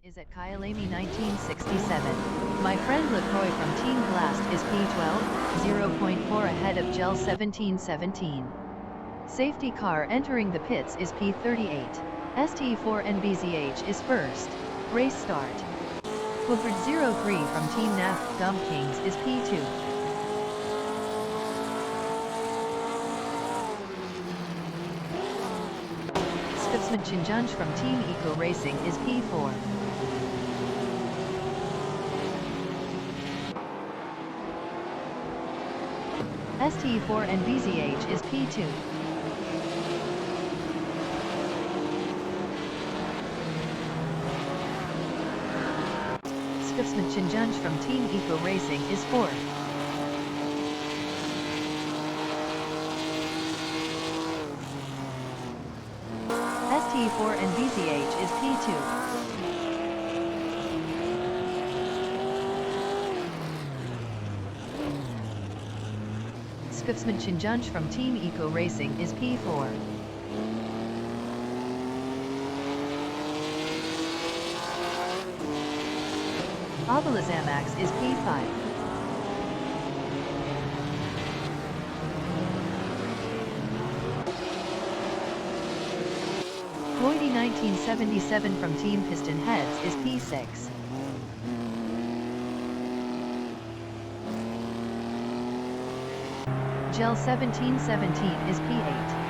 is at Kyalami 1967. My friend LaCroix from Team Blast is P12, 0.4 ahead of Gel 1717. Safety car entering the pits is P38. ST4 NBZH is first. Race start. Woodford 03 from Team NAF Dump Kings is P2. Scotsman Chinjunch from Team Eco Racing is P4. ST4 and BZH is P2. Scotsman Chinjunch from Team Eco Racing is 4th. ST4 and BZH is P2. Scotsman Chinjunch from Team Eco Racing is P4. Zamax is P5. Lloydie 1977 from Team Piston Heads is P6. Gel 1717 is P8.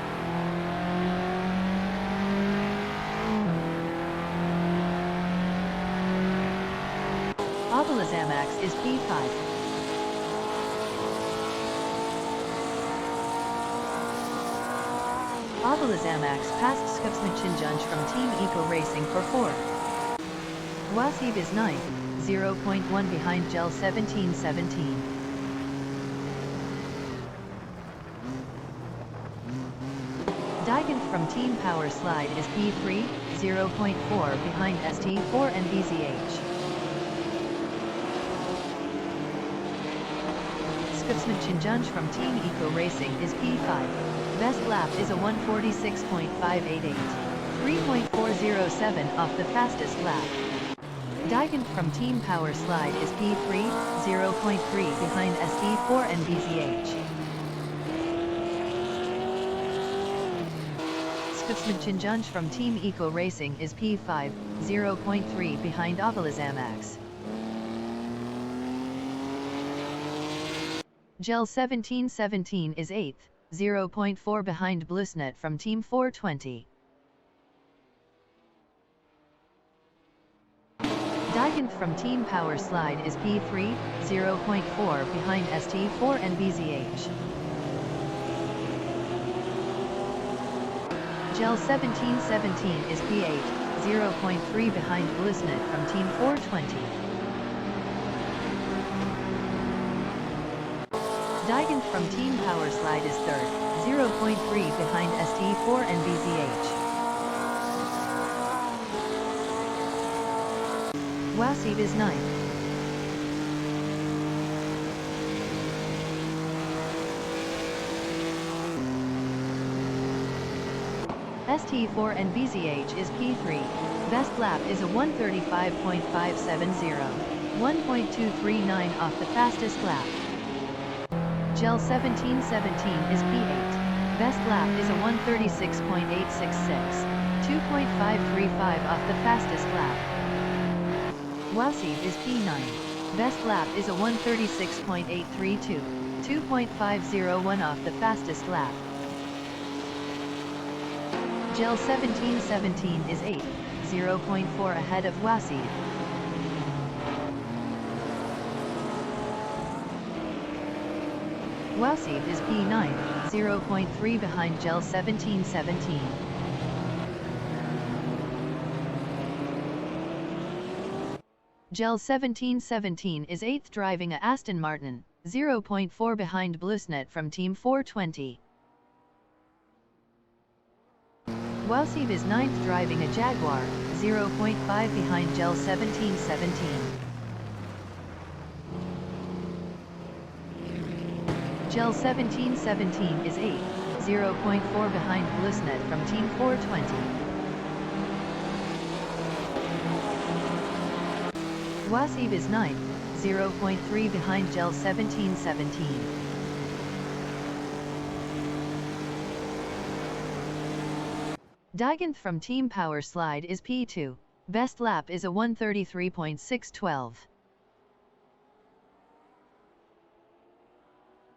Zamax is P5. Zamax passed Scotsman Chinjunch from Team Eco Racing for 4th. Wasib is 9th, 0.1 behind Gel 1717. Diganth from Team Power Slide is P3, 0.4 behind ST4 and BZH. Scotsman Chinjunch from Team Eco Racing is P5. Best lap is a 146.588. 3.407 off the fastest lap. Diganth from Team Power Slide is P3, 0.3 behind ST4 and BZH. Scotsman Chinjunch from Team Eco Racing is P5, 0.3 behind Zamax. Gel 1717 is 8th, 0.4 behind Bluesnet from Team 420. Diganth from Team Power Slide is P3, 0.4 behind ST4 and BZH. Gel 1717 is P8, 0.3 behind Bluesnet from Team 420. Diganth from Team Power Slide is 3rd, 0.3 behind ST4 and BZH. Wasib is 9th. ST4 and BZH is P3. Best lap is a 135.570. 1.239 off the fastest lap. Gel 1717 is P8. Best lap is a 136.866. 2.535 off the fastest lap. Wasib is P9. Best lap is a 136.832. 2.501 off the fastest lap. Gel 1717 is 8th, 0.4 ahead of Wasib. Wasib is P9, 0.3 behind Gel 1717. Gel 1717 is 8th driving a Aston Martin, 0.4 behind Bluesnet from Team 420. Wasib is 9th driving a Jaguar, 0.5 behind Gel 1717. Gel 1717 is 8th, 0.4 behind Bluesnet from Team 420. Wasib is 9th, 0.3 behind Gel 1717. Diganth from Team Power Slide is P2. Best lap is a 1:33.612.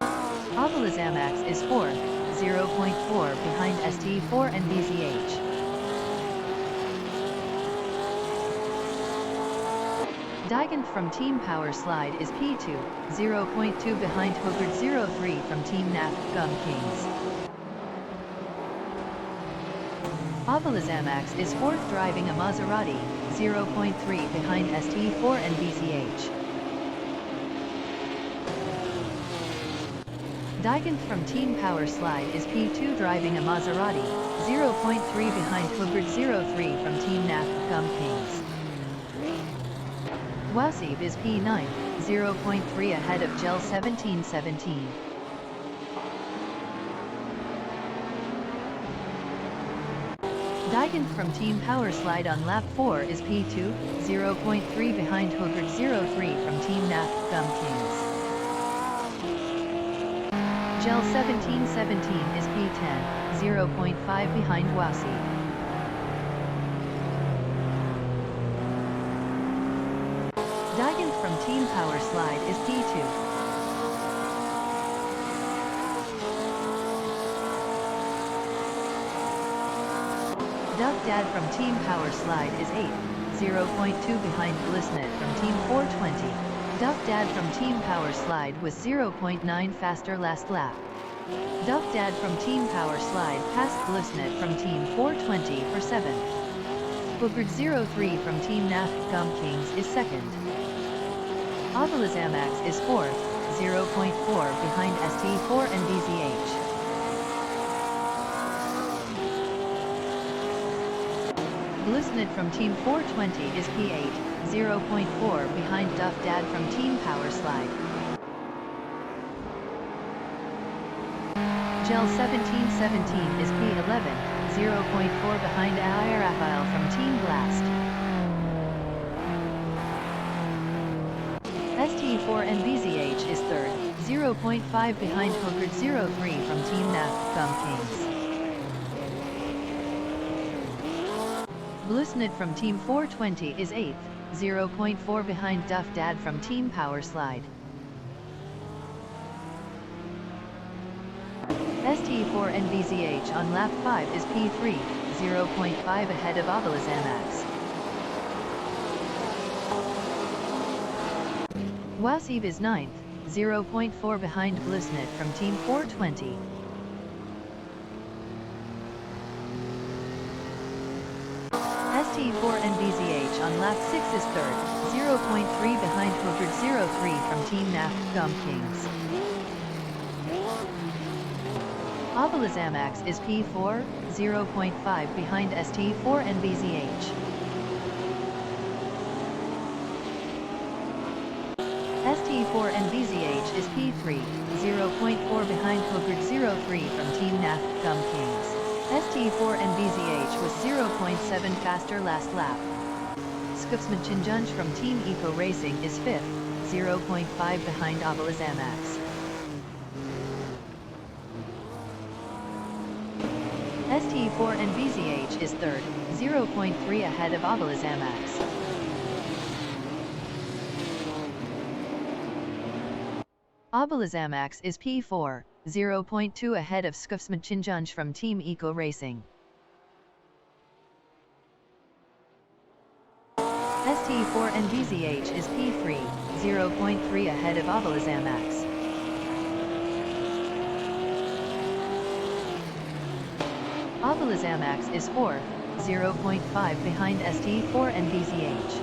Avalazamax is 4th, 0.4 behind ST4 and BZH. Diganth from Team Power Slide is P2, 0.2 behind Hoogard 03 from Team NAF Gum Kings. Avalazamax is 4th driving a Maserati, 0.3 behind ST4 and BZH. Diganth from Team Power Slide is P2 driving a Maserati, 0.3 behind Hoogard 03 from Team NAF Gum Kings. Wasib is P9, 0.3 ahead of Gel 1717. Diganth from Team Power Slide on lap 4 is P2, 0.3 behind Hoogard 03 from Team NAF Gum Kings. Gel 1717 is P10, 0.5 behind Wasib. Diganth from Team Power Slide is P2. Duck Dad from Team Power Slide is 8th, 0.2 behind Blissnet from Team 420. Duck Dad from Team Power Slide was 0.9 faster last lap. Duck Dad from Team Power Slide passed Blissnet from Team 420 for 7th. Hoogard 03 from Team NAF Gum Kings is 2nd. Avalazamax is 4th, 0.4 behind ST4 and BZH. Blissnet from Team 420 is P8, 0.4 behind Duff Dad from Team Power Slide. Gel 1717 is P11, 0.4 behind Airafile from Team Blast. ST4 and BZH is 3rd, 0.5 behind Hoogard 03 from Team NAF Gum Kings. Blissnet from Team 420 is 8th, 0.4 behind Duff Dad from Team Power Slide. ST4 and BZH on lap 5 is P3, 0.5 ahead of Avalazamax. Wasib is 9th, 0.4 behind Blissnet from Team 420. ST4 and BZH on lap 6 is 3rd, 0.3 behind Hoogard 03 from Team NAF Gum Kings. Avalazamax is P4, 0.5 behind ST4 and BZH. ST4 and BZH is P3, 0.4 behind Hoogard 03 from Team NAF Gum Kings. ST4 and BZH was 0.7 faster last lap. Skupsmadchinjunj from Team Eco Racing is 5th, 0.5 behind Avalazamax. ST4 and BZH is 3rd, 0.3 ahead of Avalazamax. Avalazamax is P4, 0.2 ahead of Skupsmadchinjunj from Team Eco Racing. ST4 and BZH is P3, 0.3 ahead of Avalazamax. Avalazamax is 4th, 0.5 behind ST4 and BZH.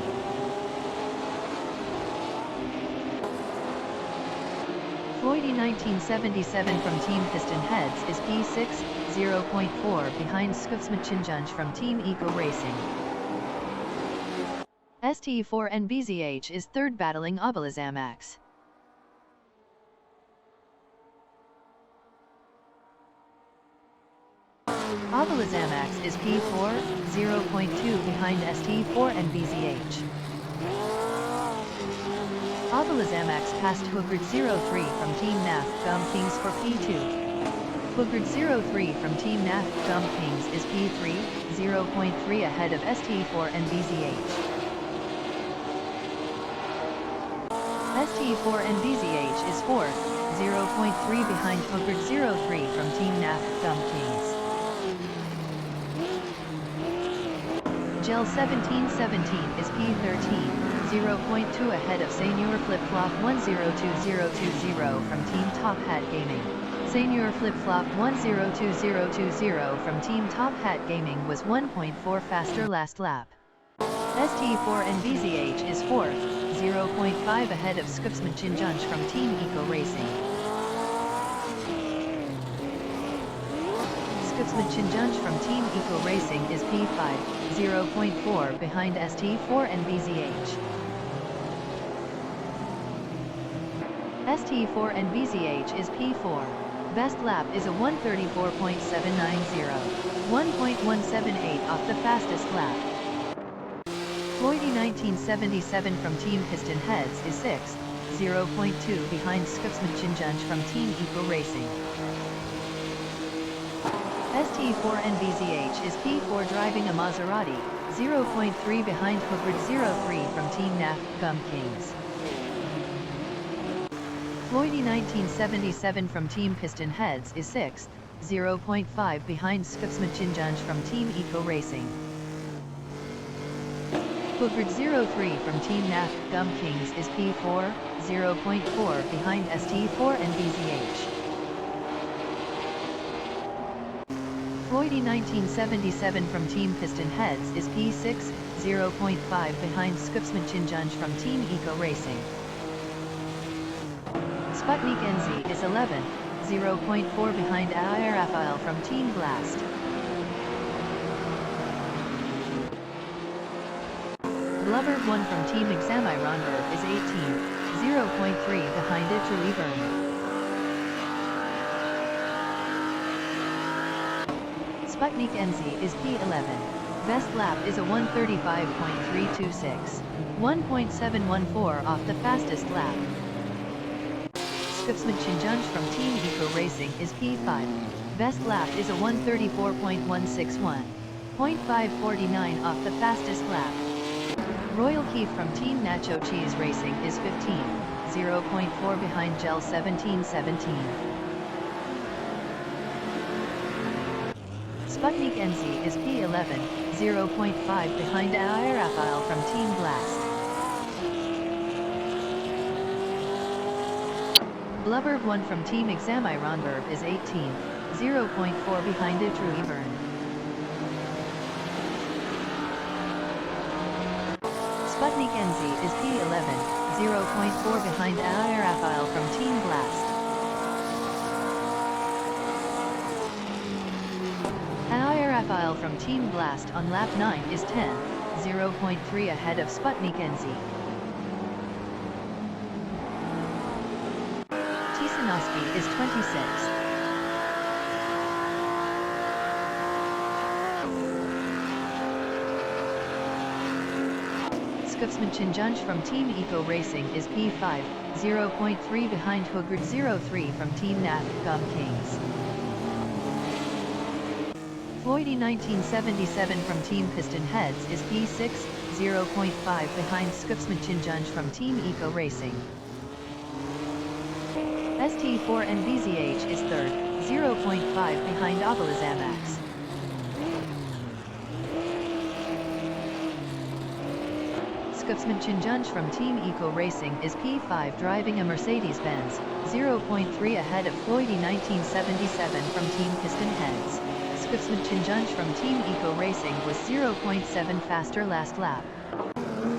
Floydie 1977 from Team Piston Heads is P6, 0.4 behind Skupsmadchinjunj from Team Eco Racing. ST4 and BZH is 3rd battling Avalazamax. Avalazamax is P4, 0.2 behind ST4 and BZH. Zamax passed Hoogard 03 from Team NAF Gum Kings for P2. Hoogard 03 from Team NAF Gum Kings is P3, 0.3 ahead of ST4 and BZH. ST4 and BZH is 4th, 0.3 behind Hoogard 03 from Team NAF Gum Kings. Gel 1717 is P13, 0.2 ahead of Senior Flip Flop 102020 from Team Top Hat Gaming. Senior Flip Flop 102020 from Team Top Hat Gaming was 1.4 faster last lap. ST4 and BZH is 4th, 0.5 ahead of Skupsmanchinjunch from Team Eco Racing. Skupsmanchinjunch from Team Eco Racing is P5, 0.4 behind ST4 and BZH. ST4 and BZH is P4. Best lap is a 134.790, 1.178 off the fastest lap. Floydy 1977 from Team Piston Heads is 6th, 0.2 behind Skupsmanchinjunch from Team Eco Racing. ST4 and BZH is P4 driving a Maserati, 0.3 behind Hoogard 03 from Team NAF Gum Kings. Floydy 1977 from Team Piston Heads is 6th, 0.5 behind Skupsmanchinjunch from Team Eco Racing. Hoogard 03 from Team NAF Gum Kings is P4, 0.4 behind ST4 and BZH. Floydy 1977 from Team Piston Heads is P6, 0.5 behind Skupsmanchinjunch from Team Eco Racing. Sputnik NZ is 11th, 0.4 behind Rafael from Team Blast. Blubber 1 from Team Examironberg is 18th, 0.3 behind Itru Evern. Sputnik NZ is P11. Best lap is a 135.326, 1.714 off the fastest lap. Skupsmanchinjunch from Team Eco Racing is P5. Best lap is a 134.161, 0.549 off the fastest lap. Royal Keef from Team Nacho Cheese Racing is 15th, 0.4 behind Gel 1717. Sputnik NZ is P11, 0.5 behind Rafael from Team Blast. Blubber 1 from Team Examironberg is 18th, 0.4 behind Itru Evern. Sputnik NZ is P11, 0.4 behind Rafael from Team Blast. Rafael from Team Blast on lap 9 is 10th, 0.3 ahead of Sputnik NZ. Tisanoski is 26th. Skupsmanchinjunch from Team Eco Racing is P5, 0.3 behind Hoogard 03 from Team NAF Gum Kings. Floydy 1977 from Team Piston Heads is P6, 0.5 behind Skupsmanchinjunch from Team Eco Racing. ST4 and BZH is 3rd, 0.5 behind Zamax. Skupsmanchinjunch from Team Eco Racing is P5 driving a Mercedes-Benz, 0.3 ahead of Floydy 1977 from Team Piston Heads. Skupsmanchinjunch from Team Eco Racing was 0.7 faster last lap.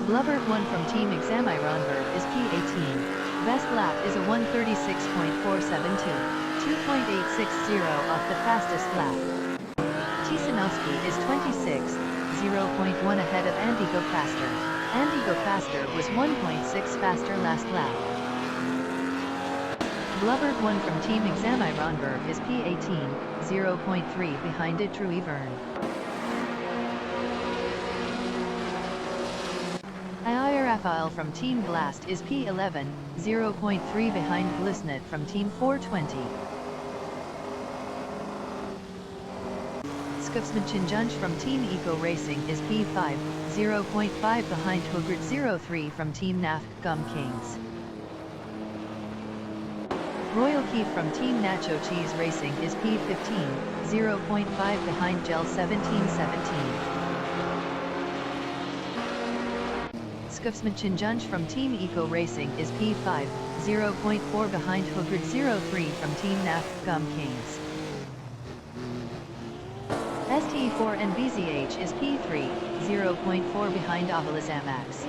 Blubber 1 from Team Examironberg is P18. Best lap is a 136.472, 2.860 off the fastest lap. Tisanovsky is 26, 0.1 ahead of Andy Go Faster. Andy Go Faster was 1.6 faster last lap. Blubber 1 from Team Examironberg is P18, 0.3 behind Itru Evern. Raphael from Team Blast is P11, 0.3 behind Blissnet from Team 420. Skufsmanchinjunch from Team Eco Racing is P5, 0.5 behind Hogrid 03 from Team Naf Gum Kings. Royal Keith from Team Nacho Cheese Racing is P15, 0.5 behind Gel 1717. Skufsmanchinjunch from Team Eco Racing is P5, 0.4 behind Hogrid 03 from Team Naf Gum Kings. ST4 and BZH is P3, 0.4 behind Avalazamax.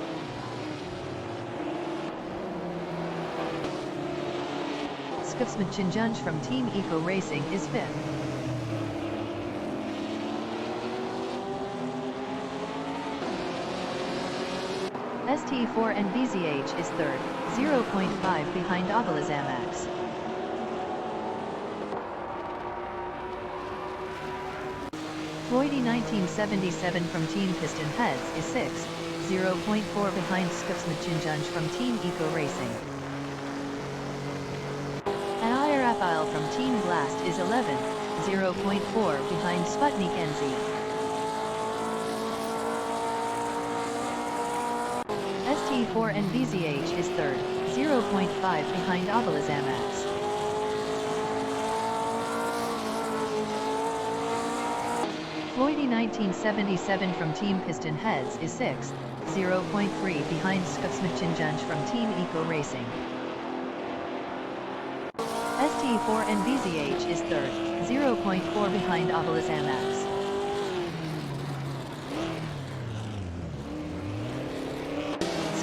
Skufsmanchinjunch from Team Eco Racing is 5th. ST4 and BZH is 3rd, 0.5 behind Avalazamax. Floydy 1977 from Team Piston Heads is 6th, 0.4 behind Skufsmanchinjunch from Team Eco Racing. Anaya Raphael from Team Blast is 11th, 0.4 behind Sputnik NZ. ST4 and BZH is 3rd, 0.5 behind Avalazamax. Floydy 1977 from Team Piston Heads is 6th, 0.3 behind Skufsmanchinjunch from Team Eco Racing. ST4 and BZH is 3rd, 0.4 behind Avalazamax.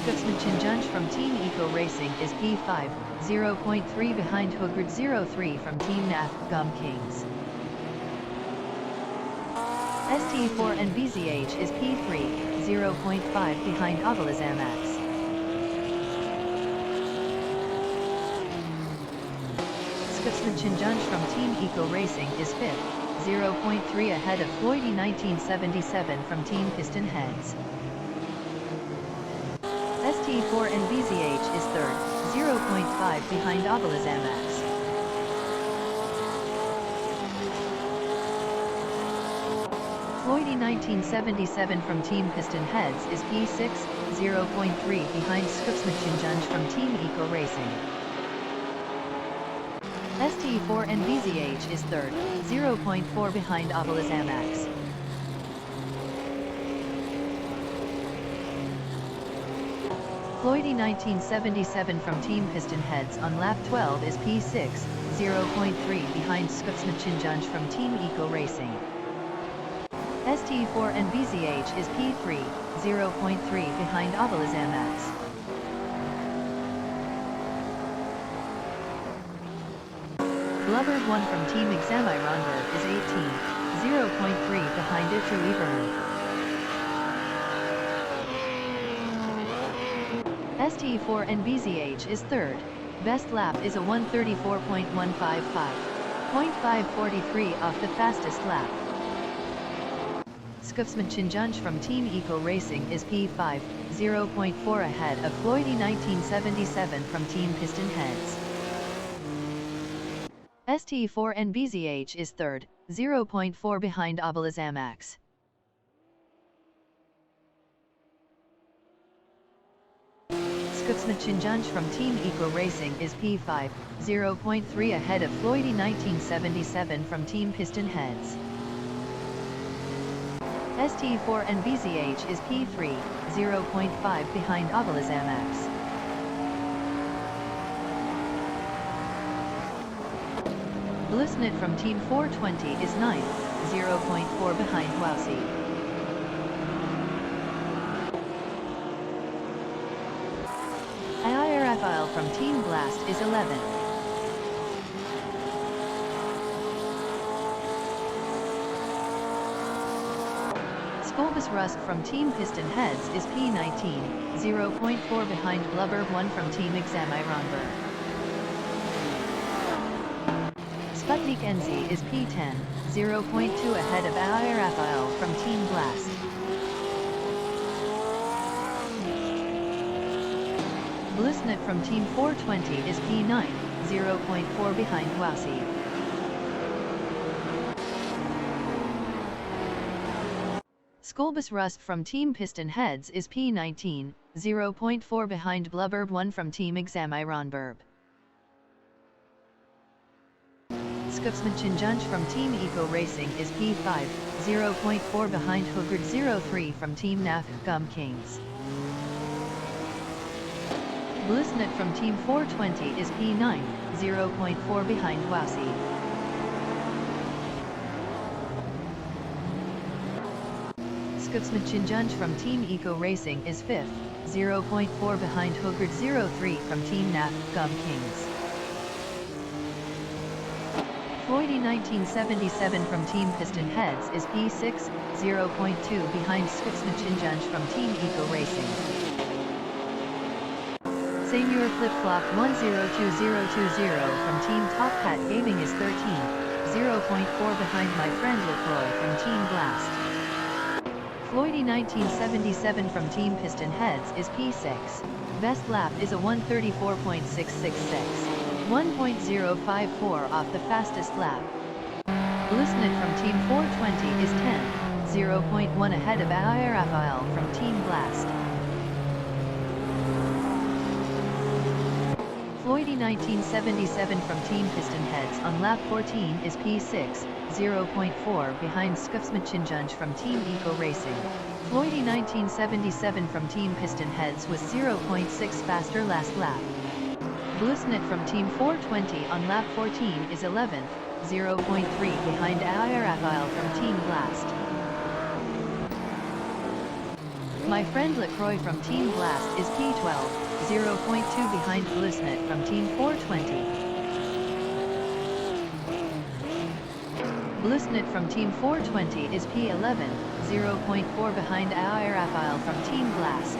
Skufsmanchinjunch from Team Eco Racing is P5, 0.3 behind Hogrid 03 from Team Naf Gum Kings. ST4 and BZH is P3, 0.5 behind Avalazamax. Skufsmanchinjunch from Team Eco Racing is 5th, 0.3 ahead of Floydy 1977 from Team Piston Heads. ST4 and BZH is 3rd, 0.5 behind Avalazamax. Floydy 1977 from Team Piston Heads is P6, 0.3 behind Skufsmanchinjunch from Team Eco Racing. ST4 and BZH is 3rd, 0.4 behind Avalazamax. Floydy 1977 from Team Piston Heads on lap 12 is P6, 0.3 behind Skufsmanchinjunch from Team Eco Racing. ST4 and BZH is P3, 0.3 behind Avalazamax. Blubbered 1 from Team Examironberg is 18, 0.3 behind Itru Iverman. ST4 and BZH is 3rd. Best lap is a 134.155. 0.543 off the fastest lap. Skufsmanchinjunch from Team Eco Racing is P5, 0.4 ahead of Floydy 1977 from Team Piston Heads. ST4 and BZH is 3rd, 0.4 behind Avalazamax. Skufsmanchinjunch from Team Eco Racing is P5, 0.3 ahead of Floydy 1977 from Team Piston Heads. ST4 and BZH is P3, 0.5 behind Avalazamax. Blissnet from Team 420 is 9th, 0.4 behind Wowsy. Anaya Raphael from Team Blast is 11th. Skolbus Rusk from Team Piston Heads is P19, 0.4 behind Blubber 1 from Team Examironberg. Sputnik NZ is P10, 0.2 ahead of Anaya Raphael from Team Blast. Blisnet from Team 420 is P9, 0.4 behind Wasi. Skolbus Rust from Team Piston Heads is P19, 0.4 behind Blubberb 1 from Team Examironberb. Skupsmanchinjunch from Team Eco Racing is P5, 0.4 behind Hoogard 03 from Team Naf Gum Kings. Blisnet from Team 420 is P9, 0.4 behind Wasi. Skupsmanchinjunch from Team Eco Racing is 5th, 0.4 behind Hoogard 03 from Team Naf Gum Kings. Floydy 1977 from Team Piston Heads is P6, 0.2 behind Skupsmanchinjunch from Team Eco Racing. Senior Flip Flop 102020 from Team Top Hat Gaming is 13, 0.4 behind my friend LaCroix from Team Blast. Floydy 1977 from Team Piston Heads is P6. Best lap is a 134.666, 1.054 off the fastest lap. Blisnet from Team 420 is 10, 0.1 ahead of Rafael from Team Blast. Floydy 1977 from Team Piston Heads on lap 14 is P6, 0.4 behind Skupsmanchinjunch from Team Eco Racing. Floydy 1977 from Team Piston Heads was 0.6 faster last lap. Blisnet from Team 420 on lap 14 is 11th, 0.3 behind Rafael from Team Blast. My friend LaCroix from Team Blast is P12, 0.2 behind Blisnet from Team 420. Blisnet from Team 420 is P11, 0.4 behind Rafael from Team Blast.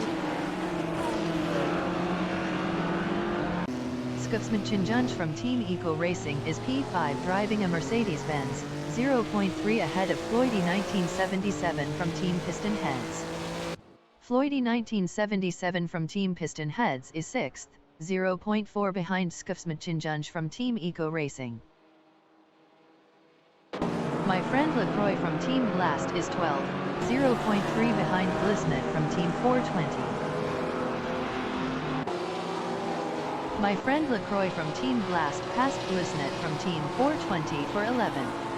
Skupsmanchinjunch from Team Eco Racing is P5 driving a Mercedes-Benz, 0.3 ahead of Floydy 1977 from Team Piston Heads. Floydy 1977 from Team Piston Heads is 6th, 0.4 behind Skupsmanchinjunch from Team Eco Racing. My friend LaCroix from Team Blast is 12, 0.3 behind Blisnet from Team 420. My friend LaCroix from Team Blast passed Blisnet from Team 420 for 11th.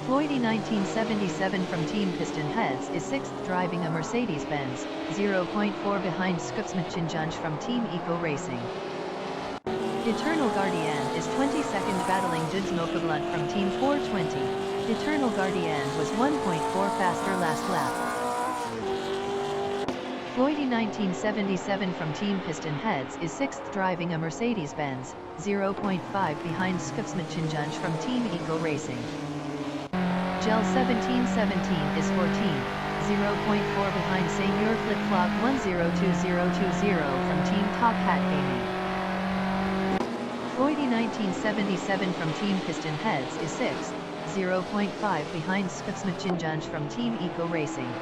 Floydy 1977 from Team Piston Heads is 6th driving a Mercedes-Benz, 0.4 behind Skupsmanchinjunch from Team Eco Racing. Eternal Guardian is 22nd battling Didsmokablunt from Team 420. Eternal Guardian was 1.4 faster last lap. Floydy 1977 from Team Piston Heads is 6th driving a Mercedes-Benz, 0.5 behind Skupsmanchinjunch from Team Eco Racing. Gel 1717 is 14, 0.4 behind Senior Flip Flop 102020 from Team Top Hat Gaming. Floydy 1977 from Team Piston Heads is 6th, 0.5 behind Skupsmanchinjunch from Team Eco Racing.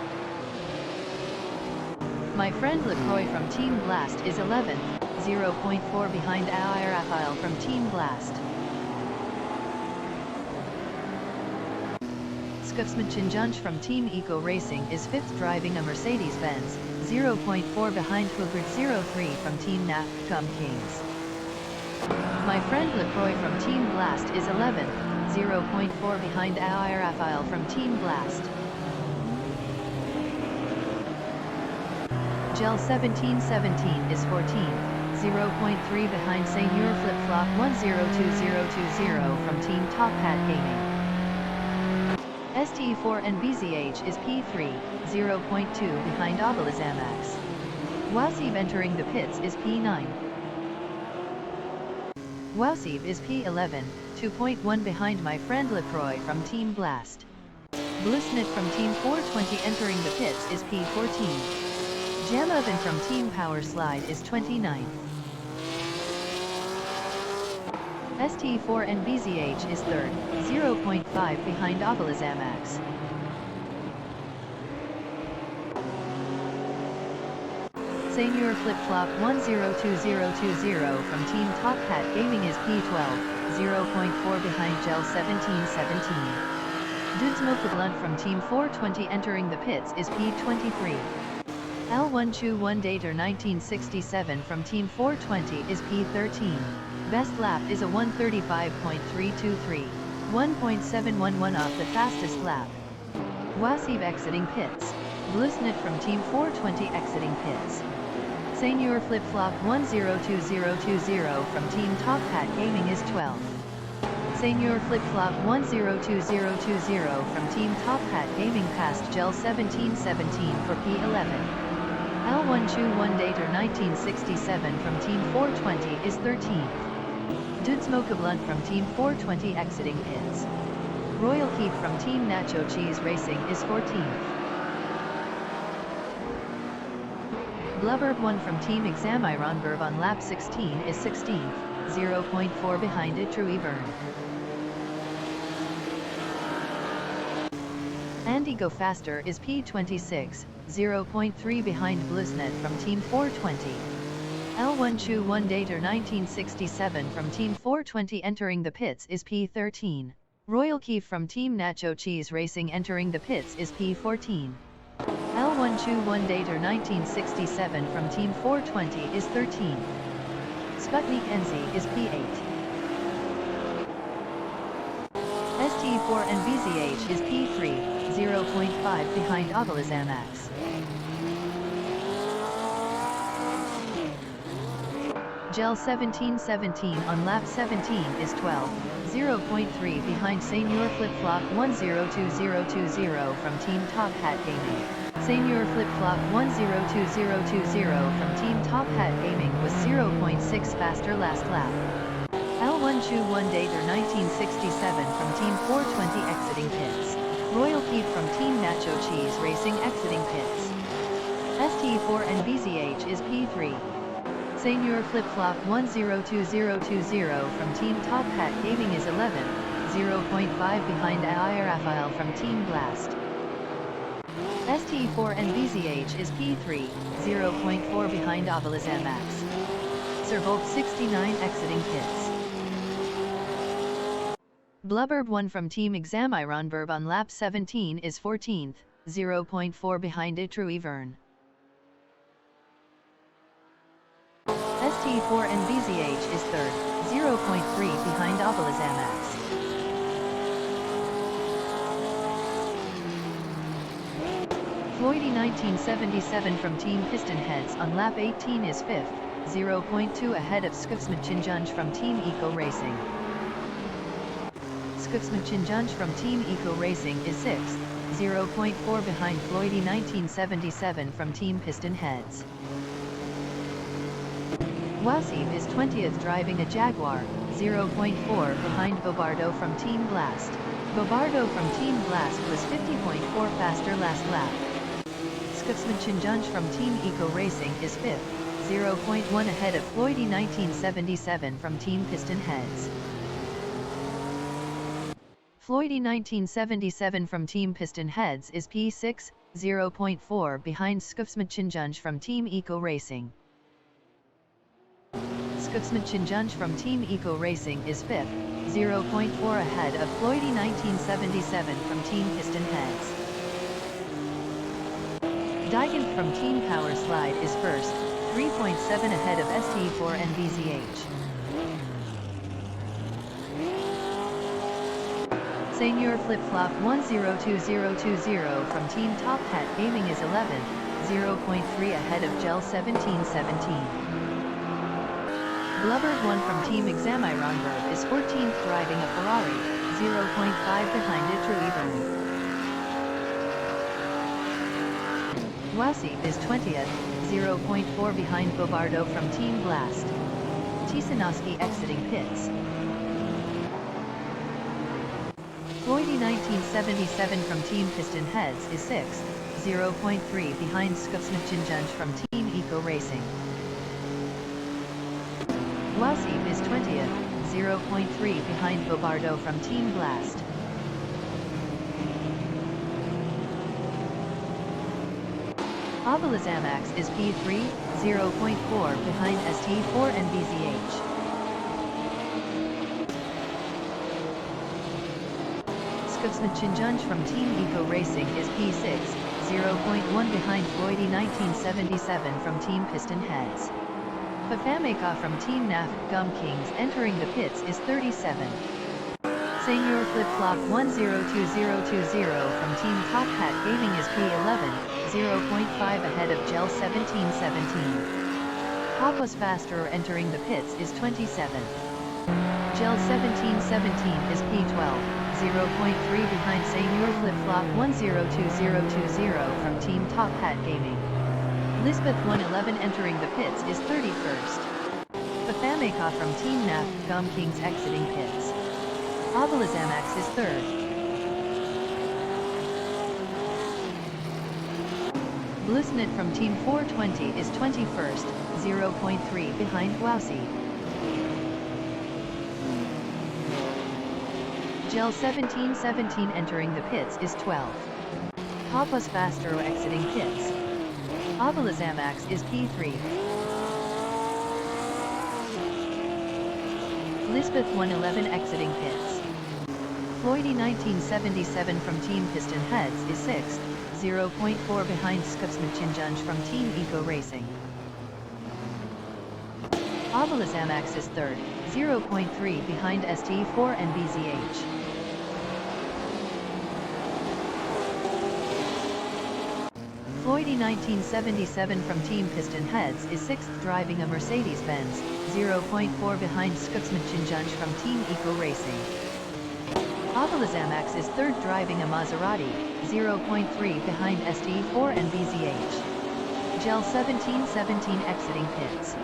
My friend LaCroix from Team Blast is 11th, 0.4 behind Rafael from Team Blast. Skupsmanchinjunch from Team Eco Racing is 5th driving a Mercedes-Benz, 0.4 behind Hoogard 03 from Team Naf Gum Kings. My friend LaCroix from Team Blast is 11th, 0.4 behind Rafael from Team Blast. Gel 1717 is 14, 0.3 behind Senior Flip Flop 102020 from Team Top Hat Gaming. ST4 and BZH is P3, 0.2 behind Obilazamax. Wasib entering the pits is P9. Wasib is P11, 2.1 behind my friend LaCroix from Team Blast. Blisnet from Team 420 entering the pits is P14. Jamovan from Team Power Slide is 29. ST4 and BZH is 3rd, 0.5 behind Obilazamax. Senior Flip-Flop 102020 from Team Top Hat Gaming is P12, 0.4 behind Gel 1717. Dudes Blunt from Team 420 entering the pits is P23. L1 Chu 1 Dater 1967 from Team 420 is P13. Best lap is a 135.323, 1.711 off the fastest lap. Wasib exiting pits. Blusnit from Team 420 exiting pits. Senior Flip-Flop 102020 from Team Top Hat Gaming is 12. Senior Flip-Flop 102020 from Team Top Hat Gaming passed Gel 1717 for P11. L1 Chu 1 Dater 1967 from Team 420 is 13th. Dudes Blunt from Team 420 exiting pits. Royal Keep from Team Nacho Cheese Racing is 14th. Blubberb 1 from Team Examiron Verb on lap 16 is 16th, 0.4 behind it True Evern. Andy Go Faster is P26, 0.3 behind Blusnet from Team 420. L1 Chu 1 Dater 1967 from Team 420 entering the pits is P13. Royal Keef from Team Nacho Cheese Racing entering the pits is P14. L1 Chu 1 Dater 1967 from Team 420 is 13. Sputnik NZ is P8. ST4 and BZH is P3, 0.5 behind Ovilizamax. Gel 1717 on lap 17 is 12, 0.3 behind Senior Flip-Flop 102020 from Team Top Hat Gaming. Senior Flip-Flop 102020 from Team Top Hat Gaming was 0.6 faster last lap. L1 Chu 1 Dater 1967 from Team 420 exiting pits. Royal Keep from Team Nacho Cheese Racing exiting pits. ST4 and BZH is P3. Senior Flip-Flop 102020 from Team Top Hat Gaming is 11, 0.5 behind Air Raphael from Team Blast. ST4 and BZH is P3, 0.4 behind Ovilizamax. Servolt 69 exiting pits. Blubberb 1 from Team Examiron Verb on lap 17 is 14th, 0.4 behind True Evern. ST4 and BZH is 3rd, 0.3 behind Ovilizamax. Floydy 1977 from Team Piston Heads on lap 18 is 5th, 0.2 ahead of Skufsmachinjunj from Team Eco Racing. Skufsmachinjunj from Team Eco Racing is 6th, 0.4 behind Floydy 1977 from Team Piston Heads. Wasib is 20th driving a Jaguar, 0.4 behind Bobardo from Team Blast. Bobardo from Team Blast was 50.4 faster last lap. Skufsmachinjunj from Team Eco Racing is 5th, 0.1 ahead of Floydy 1977 from Team Piston Heads. Floydy 1977 from Team Piston Heads is P6, 0.4 behind Skufsmachinjunj from Team Eco Racing. Skufsmachinjunj from Team Eco Racing is 5th, 0.4 ahead of Floydy 1977 from Team Piston Heads. Digant from Team Power Slide is 1st, 3.7 ahead of ST4 and BZH. Senior Flip-Flop 102020 from Team Top Hat Gaming is 11th, 0.3 ahead of Gel 1717. Blubberb 1 from Team Examiron Verb is 14th driving a Ferrari, 0.5 behind True Evern. Wasib is 20th, 0.4 behind Bobardo from Team Blast. Tisanoski exiting pits. Floydy 1977 from Team Piston Heads is 6th, 0.3 behind Skufsmachinjunj from Team Eco Racing. Wasib is 20th, 0.3 behind Bobardo from Team Blast. Zamax is P3, 0.4 behind ST4 and BZH. Skubsmachinjunj from Team Eco Racing is P6, 0.1 behind Floydy 1977 from Team Piston Heads. Fafameka from Team NAF Gum Kings entering the pits is 37. Senior Flip Flop 102020 from Team Top Hat Gaming is P11, 0.5 ahead of Gel 1717. Papa's Faster entering the pits is 27. Gel 1717 is P12, 0.3 behind Senior Flip Flop 102020 from Team Top Hat Gaming. Lisbeth 111 entering the pits is 31st. Fafameka from Team NAF Gum Kings exiting pits. Zamax is 3rd. Blusnit from Team 420 is 21st, 0.3 behind Wowsy. Gel 1717 entering the pits is 12th. Papa's Faster exiting pits. Zamax is P3. Lisbeth 111 exiting pits. Floydy 1977 from Team Piston Heads is 6th, 0.4 behind Skubsmachinjunj from Team Eco Racing. Zamax is 3rd, 0.3 behind ST4 and BZH. Floydy 1977 from Team Piston Heads is 6th driving a Mercedes-Benz, 0.4 behind Skubsmachinjunj from Team Eco Racing. Zamax is 3rd driving a Maserati, 0.3 behind ST4 and BZH. Gel 1717 exiting pits.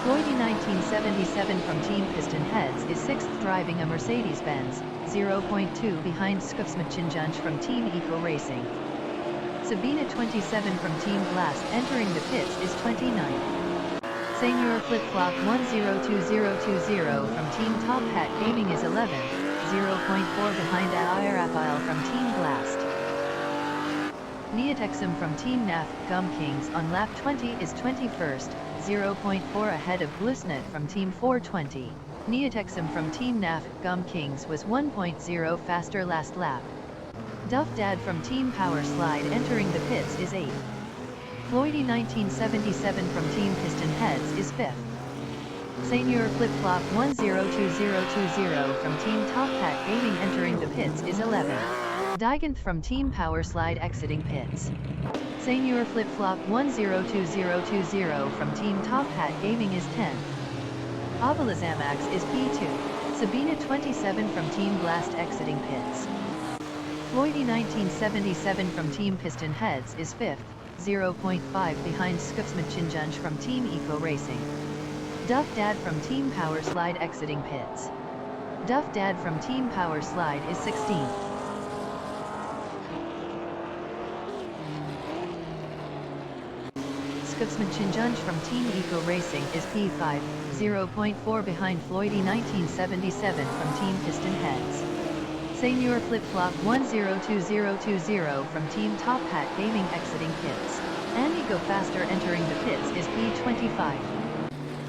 Floydy 1977 from Team Piston Heads is 6th driving a Mercedes-Benz, 0.2 behind Skubsmachinjunj from Team Eco Racing. Sabina 27 from Team Blast entering the pits is 29th. Senior Flip Flop 102020 from Team Top Hat Gaming is 11th, 0.4 behind Airapile from Team Blast. Neotexum from Team NAF Gum Kings on lap 20 is 21st, 0.4 ahead of Blusnet from Team 420. Neotexum from Team NAF Gum Kings was 1.0 faster last lap. Duff Dad from Team Power Slide entering the pits is 8th. Floydy 1977 from Team Piston Heads is 5th. Senior Flip Flop 102020 from Team Top Hat Gaming entering the pits is 11th. Diganth from Team Power Slide exiting pits. Senior Flip Flop 102020 from Team Top Hat Gaming is 10th. Zamax is P2. Sabina 27 from Team Blast exiting pits. Floydy 1977 from Team Piston Heads is 5th, 0.5 behind Skubsmachinjunj from Team Eco Racing. Duff Dad from Team Power Slide exiting pits. Duff Dad from Team Power Slide is 16th. Skubsmachinjunj from Team Eco Racing is P5, 0.4 behind Floydy 1977 from Team Piston Heads. Senior Flip Flop 102020 from Team Top Hat Gaming exiting pits. Andy Go Faster entering the pits is P25.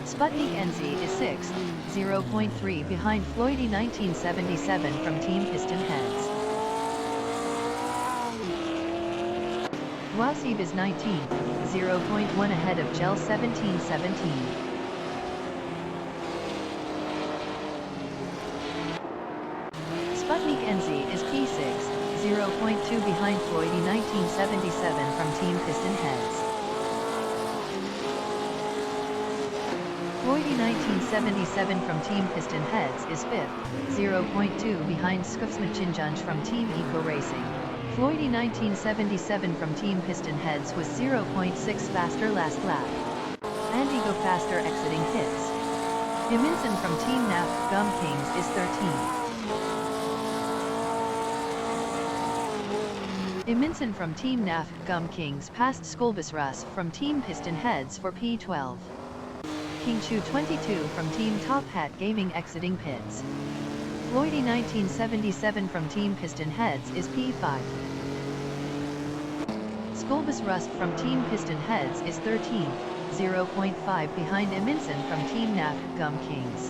Sputnik NZ is 6th, 0.3 behind Floydy 1977 from Team Piston Heads. Wasib is 19th, 0.1 ahead of Gel 1717. Sputnik NZ is P6, 0.2 behind Floydy 1977 from Team Piston Heads. Floydy 1977 from Team Piston Heads is 5th, 0.2 behind Skubsmachinjunj from Team Eco Racing. Floydy 1977 from Team Piston Heads was 0.6 faster last lap. Andy Go Faster exiting pits. Himinson from Team NAF Gum Kings is 13th. Iminson from Team NAF Gum Kings passed Skolbusras from Team Piston Heads for P12. King Chu 22 from Team Top Hat Gaming exiting pits. Floydy 1977 from Team Piston Heads is P5. Rust from Team Piston Heads is 13th, 0.5 behind Eminson from Team NAF Gum Kings.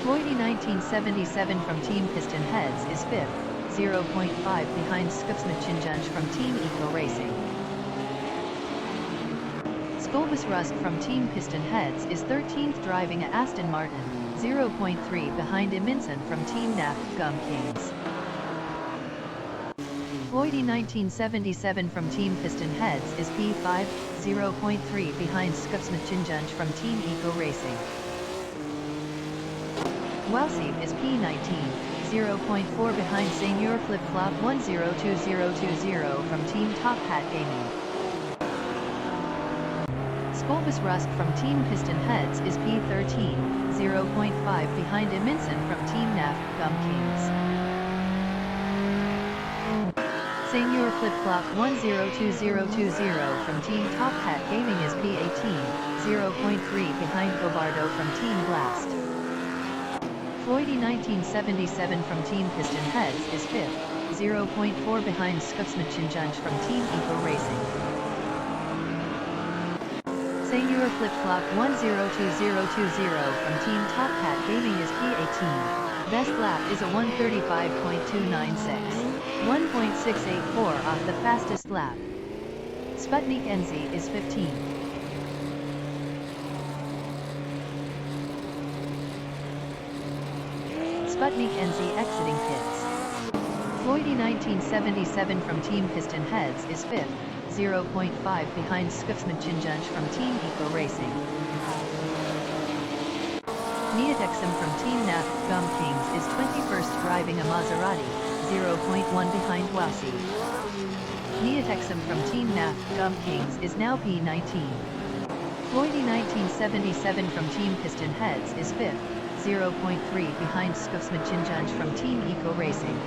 Floydy 1977 from Team Piston Heads is 5th, 0.5 behind Skupsmachinjunj from Team Eco Racing. Rust from Team Piston Heads is 13th driving a Aston Martin, 0.3 behind Eminson from Team NAF Gum Kings. Floydy 1977 from Team Piston Heads is P5, 0.3 behind Skupsmachinjunj from Team Eco Racing. Welsib is P19, 0.4 behind Senior Flip Flop 102020 from Team Top Hat Gaming. Rust from Team Piston Heads is P13, 0.5 behind Eminson from Team NAF Gum Kings. Senior Flip Flop 102020 from Team Top Hat Gaming is P18, 0.3 behind Bobardo from Team Blast. Floydy 1977 from Team Piston Heads is 5th, 0.4 behind Skupsmachinjunj from Team Eco Racing. Senior Flip Flop 102020 from Team Top Hat Gaming is P18. Best lap is a 135.296. 1.684 off the fastest lap. Sputnik NZ is 15. Sputnik NZ exiting pits. Floydy 1977 from Team Piston Heads is 5th, 0.5 behind Skupsmachinjunj from Team Eco Racing. Neotexum from Team NAF Gum Kings is 21st driving a Maserati, 0.1 behind Wowsy. Neotexum from Team NAF Gum Kings is now P19. Floydy 1977 from Team Piston Heads is 5th, 0.3 behind Skupsmachinjunj from Team Eco Racing.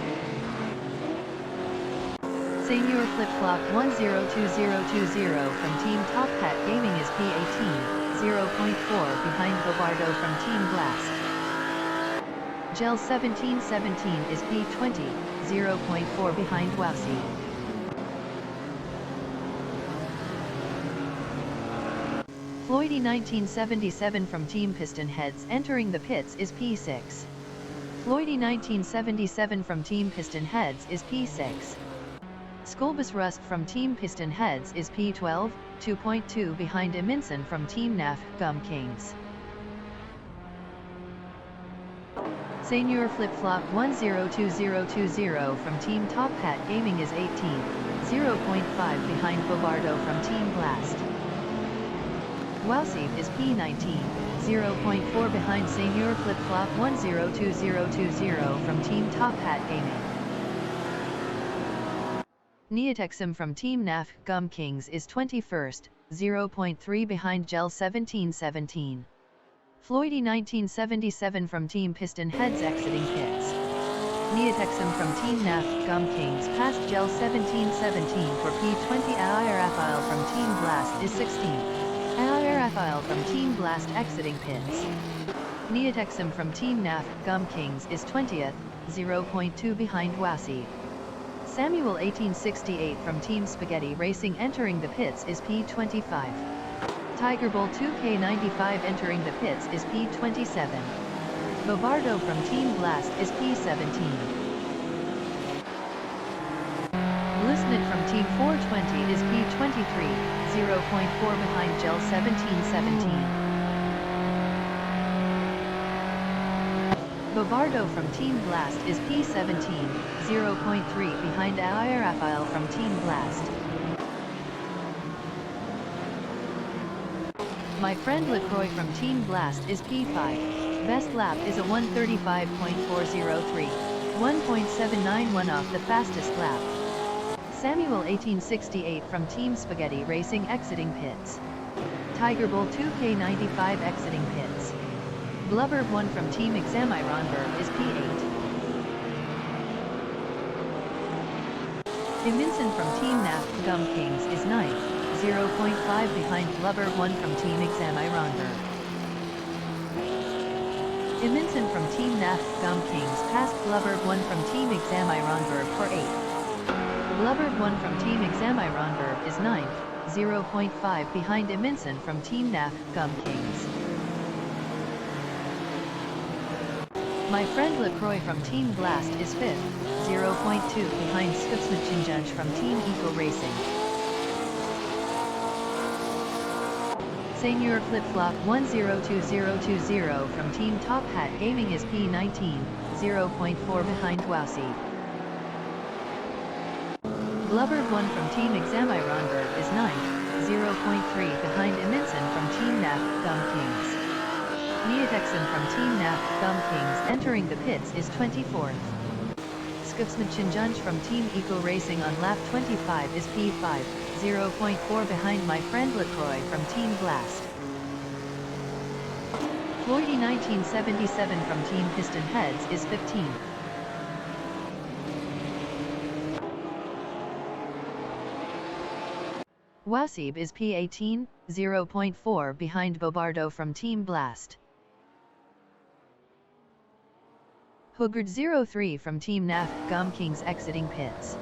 Senior Flip Flop 102020 from Team Top Hat Gaming is P18, 0.4 behind Bobardo from Team Blast. Gel 1717 is P20, 0.4 behind Wowsy. Floydy 1977 from Team Piston Heads entering the pits is P6. Floydy 1977 from Team Piston Heads is P6. Rust from Team Piston Heads is P12, 2.2 behind Eminson from Team NAF Gum Kings. Senior Flip Flop 102020 from Team Top Hat Gaming is 18, 0.5 behind Bobardo from Team Blast. Wowsib is P19, 0.4 behind Senior Flip Flop 102020 from Team Top Hat Gaming. Neotexum from Team NAF Gum Kings is 21st, 0.3 behind Gel 1717. Floydy 1977 from Team Piston Heads exiting pits. Neotexum from Team NAF Gum Kings past Gel 1717 for P20. Raphael from Team Blast is 16th. Raphael from Team Blast exiting pits. Neotexum from Team NAF Gum Kings is 20th, 0.2 behind Wowsy. Samuel 1868 from Team Spaghetti Racing entering the pits is P25. Tiger Bull 2K95 entering the pits is P27. Bobardo from Team Blast is P17. Blusnit from Team 420 is P23, 0.4 behind Gel 1717. Bobardo from Team Blast is P17, 0.3 behind Raphael from Team Blast. My friend LaCroix from Team Blast is P5. Best lap is a 135.403, 1.791 off the fastest lap. Samuel 1868 from Team Spaghetti Racing exiting pits. Tiger Bull 2K95 exiting pits. Blubber 1 from Team Examironberg is P8. Eminson from Team NAF Gum Kings is 9th, 0.5 behind Blubber 1 from Team Examironberg. Eminson from Team NAF Gum Kings past Blubber 1 from Team Examironberg for 8th. Blubbered 1 from Team Examironberg is 9th, 0.5 behind Iminson from Team NAF Gum Kings. My friend LaCroix from Team Blast is 5th, 0.2 behind Skupsmachinjunj from Team Eco Racing. Senior Flip-Flop 102020 from Team Top Hat Gaming is P19, 0.4 behind Wowsy. Blubbered 1 from Team Examironberg is 9th, 0.3 behind Iminson from Team NAF Gum Kings. Neotexan from Team NAF Gum Kings entering the pits is 24th. Skupsmachinjunj from Team Eco Racing on lap 25 is P5, 0.4 behind my friend LaCroix from Team Blast. Floydy 1977 from Team Piston Heads is 15th. Wasib is P18, 0.4 behind Bobardo from Team Blast. Hugard 03 from Team NAF Gum Kings exiting pits.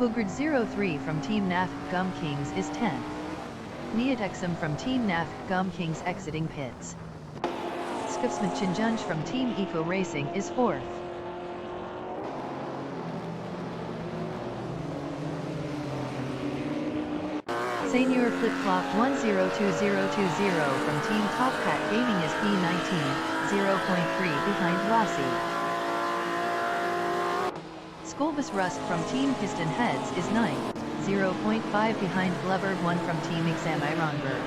Hugard 03 from Team NAF Gum Kings is 10th. Neotexam from Team NAF Gum Kings exiting pits. Skupsmachinjunj from Team Eco Racing is 4th. Senior Flip-Flop 102020 from Team Top Hat Gaming is P19, 0.3 behind Rossi. Skolbus Rusk from Team Piston Heads is 9th, 0.5 behind Blubbered 1 from Team Examironberg.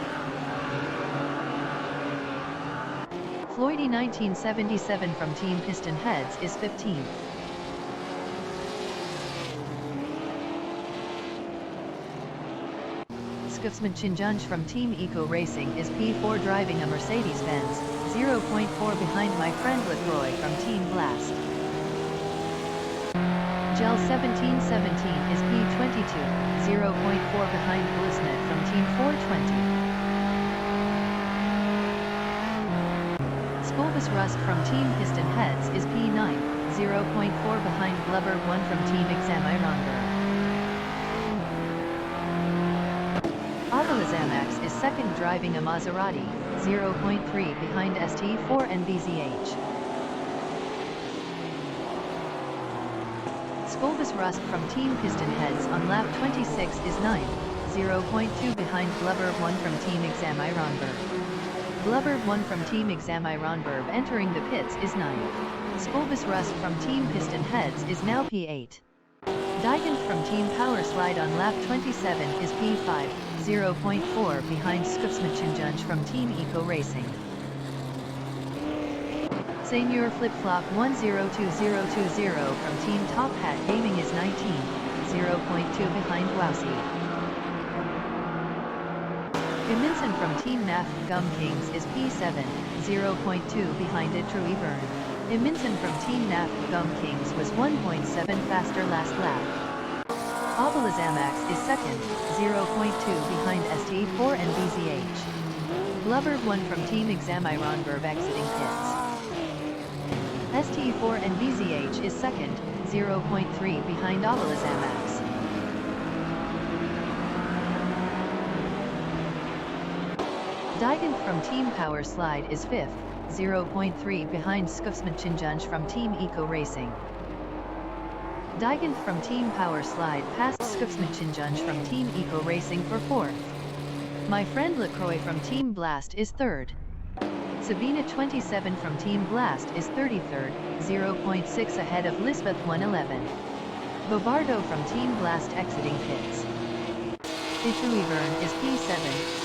Floydy 1977 from Team Piston Heads is 15th. Skupsmachinjunj from Team Eco Racing is P4 driving a Mercedes-Benz, 0.4 behind my friend LaCroix from Team Blast. Gel 1717 is P22, 0.4 behind Blusnet from Team 420. Skolbus Rusk from Team Piston Heads is P9, 0.4 behind Blubber 1 from Team Examironberg. Avalazamax is second driving a Maserati, 0.3 behind ST4 and BZH. Skolbus Rusk from Team Piston Heads on lap 26 is 9th, 0.2 behind Blubber 1 from Team Examironberg. Blubber 1 from Team Examironberg entering the pits is 9th. Skolbus Rusk from Team Piston Heads is now P8. Digant from Team Power Slide on lap 27 is P5, 0.4 behind Skupsmachinjunj from Team Eco Racing. Senior Flip-Flop 102020 from Team Top Hat Gaming is 19, 0.2 behind Wowsy. Iminson from Team NAF Gum Kings is P7, 0.2 behind Itruy Vern. Iminson from Team NAF Gum Kings was 1.7 faster last lap. Avalazamax is second, 0.2 behind ST4 and BZH. Blubber 1 from Team Examironberg exiting pits. ST4 and BZH is second, 0.3 behind Avalazamax. Digant from Team Power Slide is 5th, 0.3 behind Skupsmachinjunj from Team Eco Racing. Digant from Team Power Slide passed Skupsmachinjunj from Team Eco Racing for 4th. My friend LaCroix from Team Blast is 3rd. Sabina 27 from Team Blast is 33rd, 0.6 ahead of Lisbeth 111. Bobardo from Team Blast exiting pits. Itruy Vern is P7,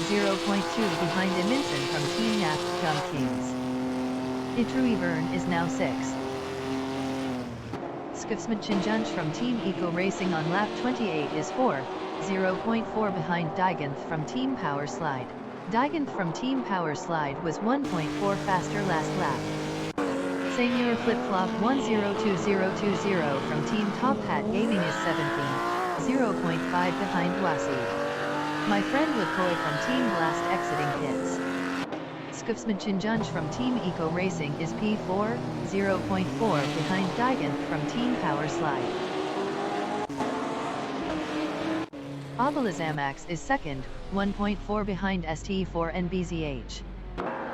0.2 behind Iminson from Team NAF Gum Kings. Itruy Vern is now 6th. Skupsmachinjunj from Team Eco Racing on lap 28 is 4th, 0.4 behind Diganth from Team Power Slide. Diganth from Team Power Slide was 1.4 faster last lap. Senior Flip-Flop 102020 from Team Top Hat Gaming is 17th, 0.5 behind Wasi. My friend LaCroix from Team Blast exiting pits. Skupsmachinjunj from Team Eco Racing is P4, 0.4 behind Diganth from Team Power Slide. Obilazamax is second, 1.4 behind ST4 and BZH.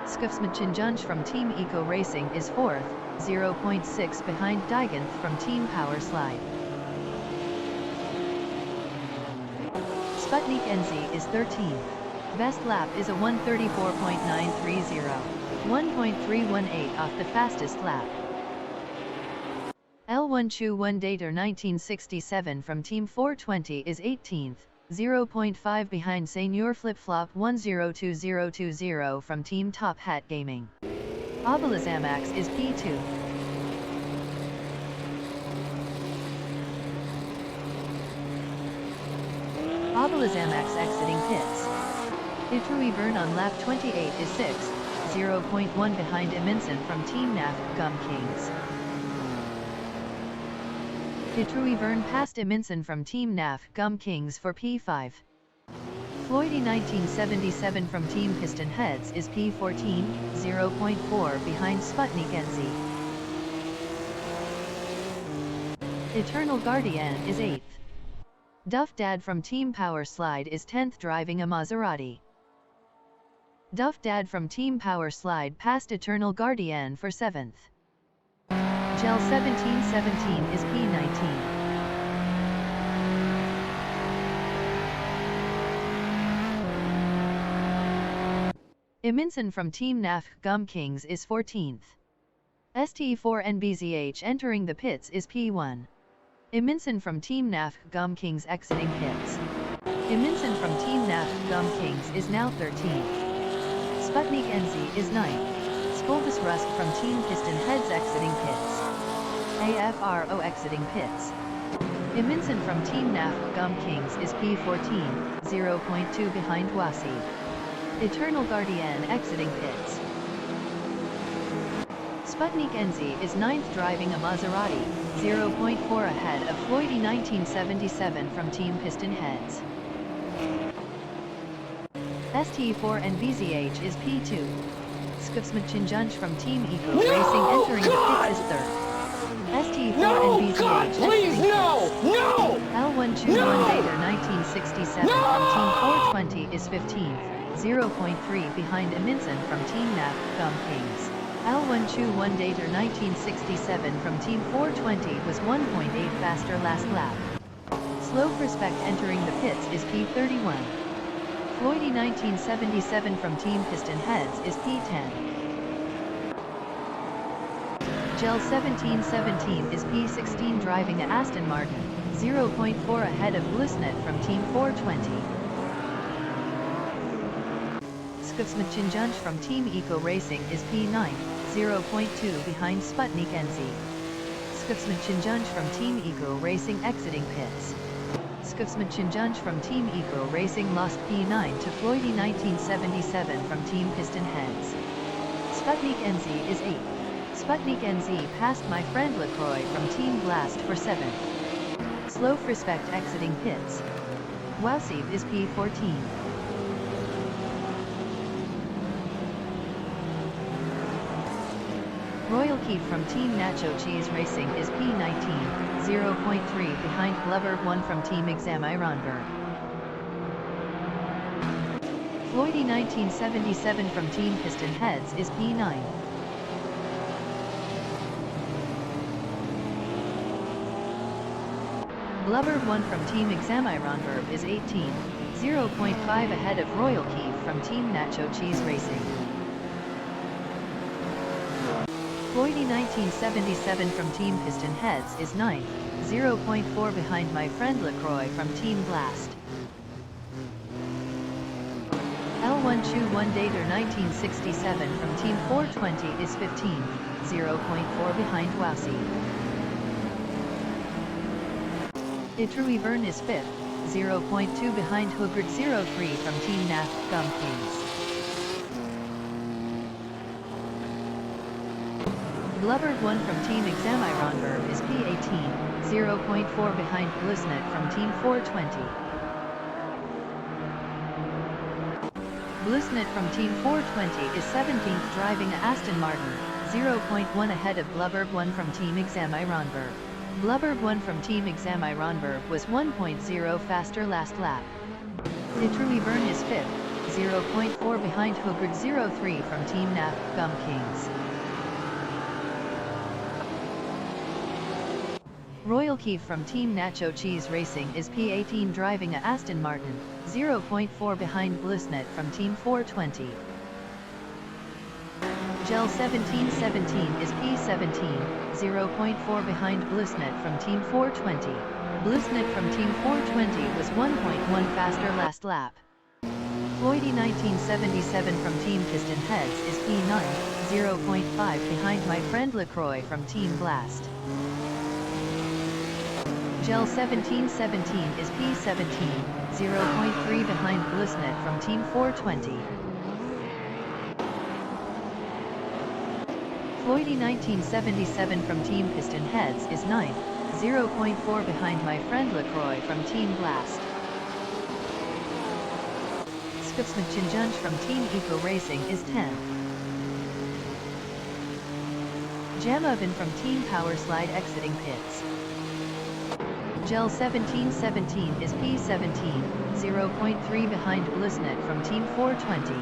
Skufsmachinjunj from Team Eco Racing is fourth, 0.6 behind Diganth from Team Power Slide. Sputnik NZ is 13th. Best lap is a 1:34.930, 1.318 off the fastest lap. L1 Chu 1 Dater 1967 from Team 420 is 18th, 0.5 behind Senior Flip Flop 102020 from Team Top Hat Gaming. Obilazamax is P2. Obilazamax exiting pits. Itrui Vern on lap 28 is 6th, 0.1 behind Eminson from Team NAF Gum Kings. Itrui Vern passed Eminson from Team NAF Gum Kings for P5. Floydy 1977 from Team Piston Heads is P14, 0.4 behind Sputnik NZ. Eternal Guardian is 8th. Duff Dad from Team Power Slide is 10th driving a Maserati. Duff Dad from Team Power Slide passed Eternal Guardian for 7th. Gel 1717 is P19. Eminson from Team NAF Gum Kings is 14th. ST4 and BZH entering the pits is P1. Eminson from Team NAF Gum Kings exiting pits. Eminson from Team NAF Gum Kings is now 13th. Sputnik NZ is 9th. Skolbus Rusk from Team Piston Heads exiting pits. AFRO exiting pits. Eminson from Team NAF Gum Kings is P14, 0.2 behind Wasi. Eternal Guardian exiting pits. Sputnik NZ is 9th driving a Maserati, 0.4 ahead of Floydy 1977 from Team Piston Heads. ST4 and BZH is P2. Skufsmachinjunj from Team Eco Racing entering the pits is 3rd. ST4 and BZH please, no! L1 Chu 1 Dater 1967 from Team 420 is 15th, 0.3 behind Eminson from Team NAF Gum Kings. L1 Chu 1 Dater 1967 from Team 420 was 1.8 faster last lap. Slow Prospect entering the pits is P31. Floydy 1977 from Team Piston Heads is P10. Gel 1717 is P16 driving a Aston Martin, 0.4 ahead of Blusnet from Team 420. Skufsmachinjunj from Team Eco Racing is P9, 0.2 behind Sputnik NZ. Skufsmachinjunj from Team Eco Racing exiting pits. Skufsmachinjunj from Team Eco Racing lost P9 to Floydy 1977 from Team Piston Heads. Sputnik NZ is 8th. Sputnik NZ passed my friend LaCroix from Team Blast for 7th. Slow Prospect exiting pits. Wasiv is P14. Royal Keep from Team Nacho Cheese Racing is P19, 0.3 behind Blubber 1 from Team Examironberg. Floydy 1977 from Team Piston Heads is P9. Blubber 1 from Team Examironberg is 18, 0.5 ahead of Royal Keep from Team Nacho Cheese Racing. Floydy 1977 from Team Piston Heads is 9th, 0.4 behind my friend LaCroix from Team Blast. L1 Chu 1 Dater 1967 from Team 420 is 15th, 0.4 behind Wasi. Itrui Vern is 5th, 0.2 behind Hugard 03 from Team NAF Gum Kings. Blubber 1 from Team Examironberg is P18, 0.4 behind Blusnet from Team 420. Blusnet from Team 420 is 17th driving a Aston Martin, 0.1 ahead of Blubber 1 from Team Examironberg. Blubberb1 from Team Examironberg was 1.0 faster last lap. Ditruivern is 5th, 0.4 behind Hoogard 03 from Team NAF Gum Kings. Royal Keef from Team Nacho Cheese Racing is P18 driving a Aston Martin, 0.4 behind Blusnet from Team 420. Gel 1717 is P17, 0.4 behind Blusnet from Team 420. Blusnet from Team 420 was 1.1 faster last lap. Floydy 1977 from Team Piston Heads is P9, 0.5 behind my friend LaCroix from Team Blast. Gel 1717 is P17, 0.3 behind Blusnet from Team 420. Floydy 1977 from Team Piston Heads is 9th, 0.4 behind my friend LaCroix from Team Blast. Skupsman Chinjunj from Team Eco Racing is 10th. Jamovin from Team Powerslide exiting pits. Gel 1717 is P17, 0.3 behind Blusnet from Team 420.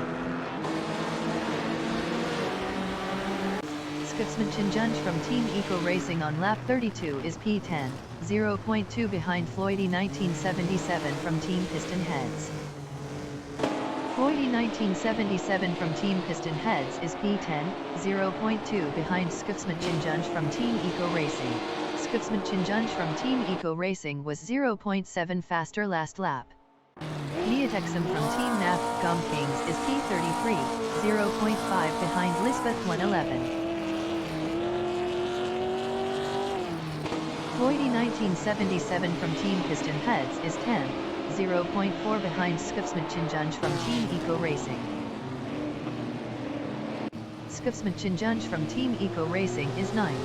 Skupsman Chinjunj from Team Eco Racing on lap 32 is P10, 0.2 behind Floydy 1977 from Team Piston Heads. Floydy 1977 from Team Piston Heads is P10, 0.2 behind Skupsman Chinjunj from Team Eco Racing. Skupsman Chinjunj from Team Eco Racing was 0.7 faster last lap. Neotexum from Team NAF Gum Kings is P33, 0.5 behind Lisbeth 111. Floydy 1977 from Team Piston Heads is 10, 0.4 behind Skupsman Chinjunj from Team Eco Racing. Skupsman Chinjunj from Team Eco Racing is 9th.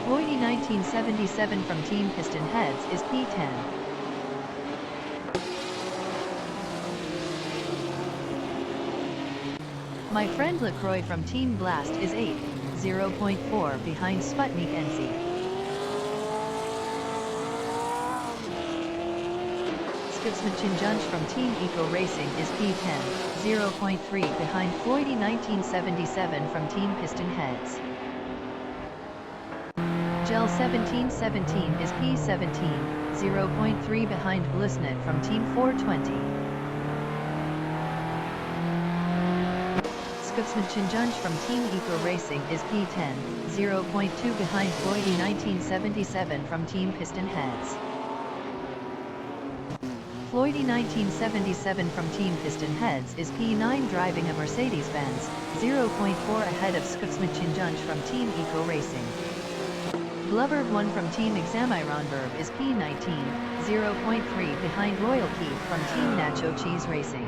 Floydy 1977 from Team Piston Heads is P10. My friend LaCroix from Team Blast is 8th, 0.4 behind Sputnik NZ. Skupsman Chinjunj from Team Eco Racing is P10, 0.3 behind Floydy 1977 from Team Piston Heads. Gel 1717 is P17, 0.3 behind Blusnet from Team 420. Skupsman Chinjunj from Team Eco Racing is P10, 0.2 behind Floydy 1977 from Team Piston Heads. Floydy 1977 from Team Piston Heads is P9 driving a Mercedes-Benz, 0.4 ahead of Skupsman Chinjunj from Team Eco Racing. Blubberb1 from Team Examironberg is P19, 0.3 behind Royal Keef from Team Nacho Cheese Racing.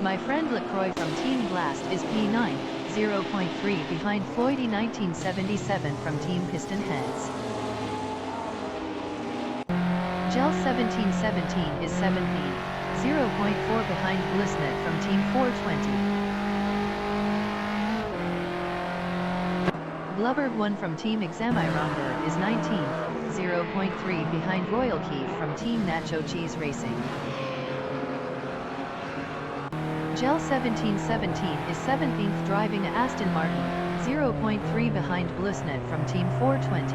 My friend LaCroix from Team Blast is P9, 0.3 behind Floydy 1977 from Team Piston Heads. Gel 1717 is 17, 0.4 behind Blusnet from Team 420. Blubberb1 from Team Examironberg is 19th, 0.3 behind Royal Keef from Team Nacho Cheese Racing. Gel 1717 is 17th driving a Aston Martin, 0.3 behind Blusnet from Team 420.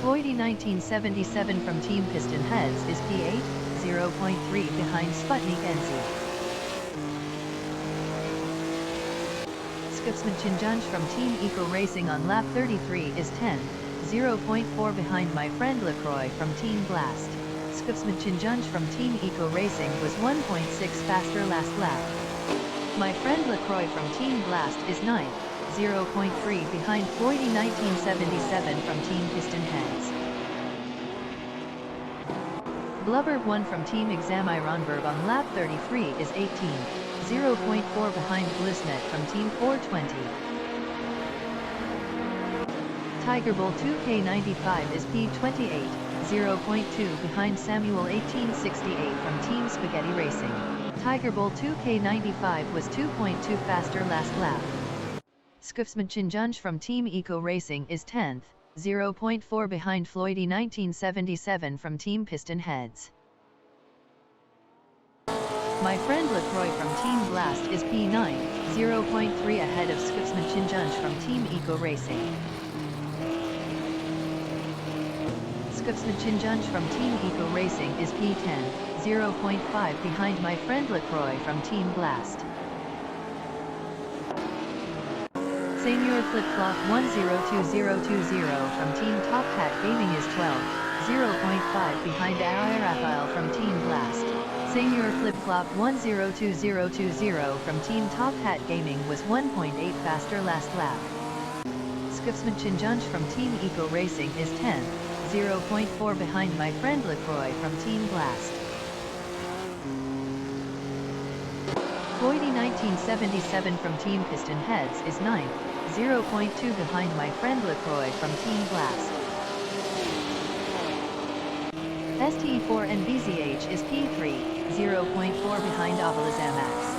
Floydy 1977 from Team Piston Heads is P8, 0.3 behind Sputnik NZ. Skupsman Chinjunj from Team Eco Racing on lap 33 is 10, 0.4 behind my friend LaCroix from Team Blast. Skupsman Chinjunj from Team Eco Racing was 1.6 faster last lap. My friend LaCroix from Team Blast is 9th, 0.3 behind Floydy 1977 from Team Piston Heads. Blubberb1 from Team Examironberg on lap 33 is 18th, 0.4 behind Blusnet from Team 420. Tigerbull 2K95 is P28, 0.2 behind Samuel 1868 from Team Spaghetti Racing. Tiger Bull 2K95 was 2.2 faster last lap. Skufsmanchinjunj from Team Eco Racing is 10th, 0.4 behind Floydie 1977 from Team Piston Heads. My friend LaCroix from Team Blast is P9, 0.3 ahead of Skufsmanchinjunj from Team Eco Racing. Skufsmanchinjunj from Team Eco Racing is P10, 0.5 behind my friend LaCroix from Team Blast. Senior Flip Flop 102020 from Team Top Hat Gaming is 12, 0.5 behind AI Raphael from Team Blast. Senior Flip Flop 102020 from Team Top Hat Gaming was 1.8 faster last lap. Skufsmanchinjunj from Team Eco Racing is 10th, 0.4 behind my friend LaCroix from Team Blast. Floydie 1977 from Team Piston Heads is 9th, 0.2 behind my friend LaCroix from Team Blast. ST4 and BZH is P3, 0.4 behind Avalazamax.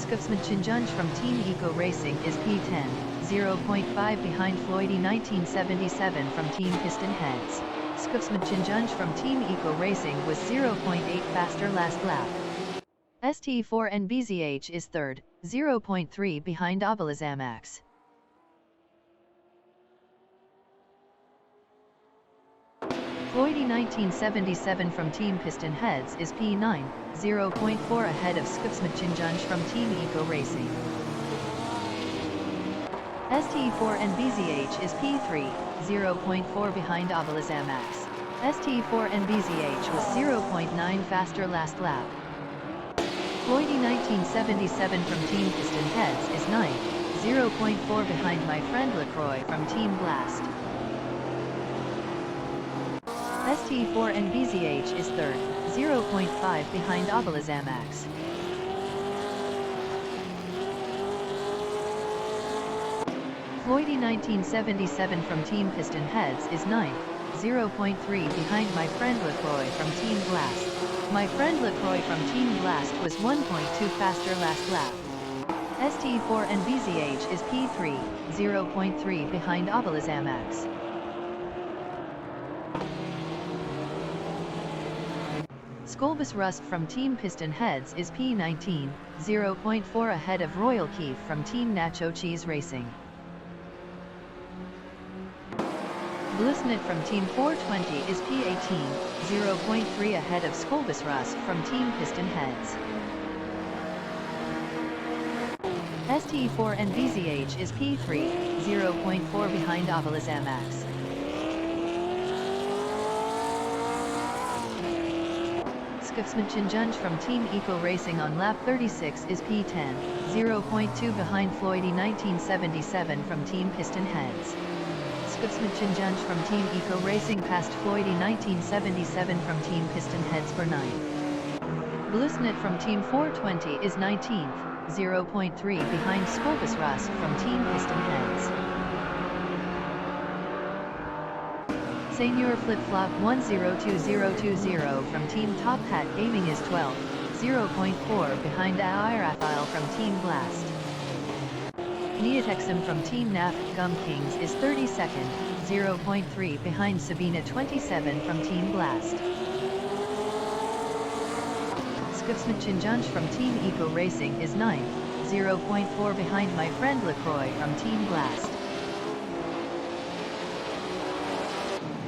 Skufsmanchinjunj from Team Eco Racing is P10, 0.5 behind Floydie 1977 from Team Piston Heads. Skufsmanchinjunj from Team Eco Racing was 0.8 faster last lap. ST4 and BZH is 3rd, 0.3 behind Avalazamax. Floydie 1977 from Team Piston Heads is P9, 0.4 ahead of Skufsmanchinjunj from Team Eco Racing. ST4 and BZH is P3, 0.4 behind Avalazamax. ST4 and BZH was 0.9 faster last lap. Floydie 1977 from Team Piston Heads is 9th, 0.4 behind my friend LaCroix from Team Blast. ST4 and BZH is 3rd, 0.5 behind Avalazamax. Floydie 1977 from Team Piston Heads is 9th, 0.3 behind my friend LaCroix from Team Blast. My friend LaCroix from Team Blast was 1.2 faster last lap. ST4 and BZH is P3, 0.3 behind Avalazamax. Skolbus Rust from Team Piston Heads is P19, 0.4 ahead of Royal Keef from Team Nacho Cheese Racing. Blusnit from Team 420 is P18, 0.3 ahead of Skolbus Rust from Team Piston Heads. ST4 and BZH is P3, 0.4 behind Avalazamax. Skufsmanchinjunj from Team Eco Racing on lap 36 is P10, 0.2 behind Floydie 1977 from Team Piston Heads. Skufsmanchinjunj from Team Eco Racing passed Floydie 1977 from Team Piston Heads for 9th. Blusnit from Team 420 is 19th, 0.3 behind Skolbus Rust from Team Piston Heads. Senior Flip Flop 102020 from Team Top Hat Gaming is 12th, 0.4 behind AI Raphael from Team Blast. Neotexum from Team NAF Gum Kings is 32nd, 0.3 behind Sabina 27 from Team Blast. Skufsmanchinjunj from Team Eco Racing is 9th, 0.4 behind my friend LaCroix from Team Blast.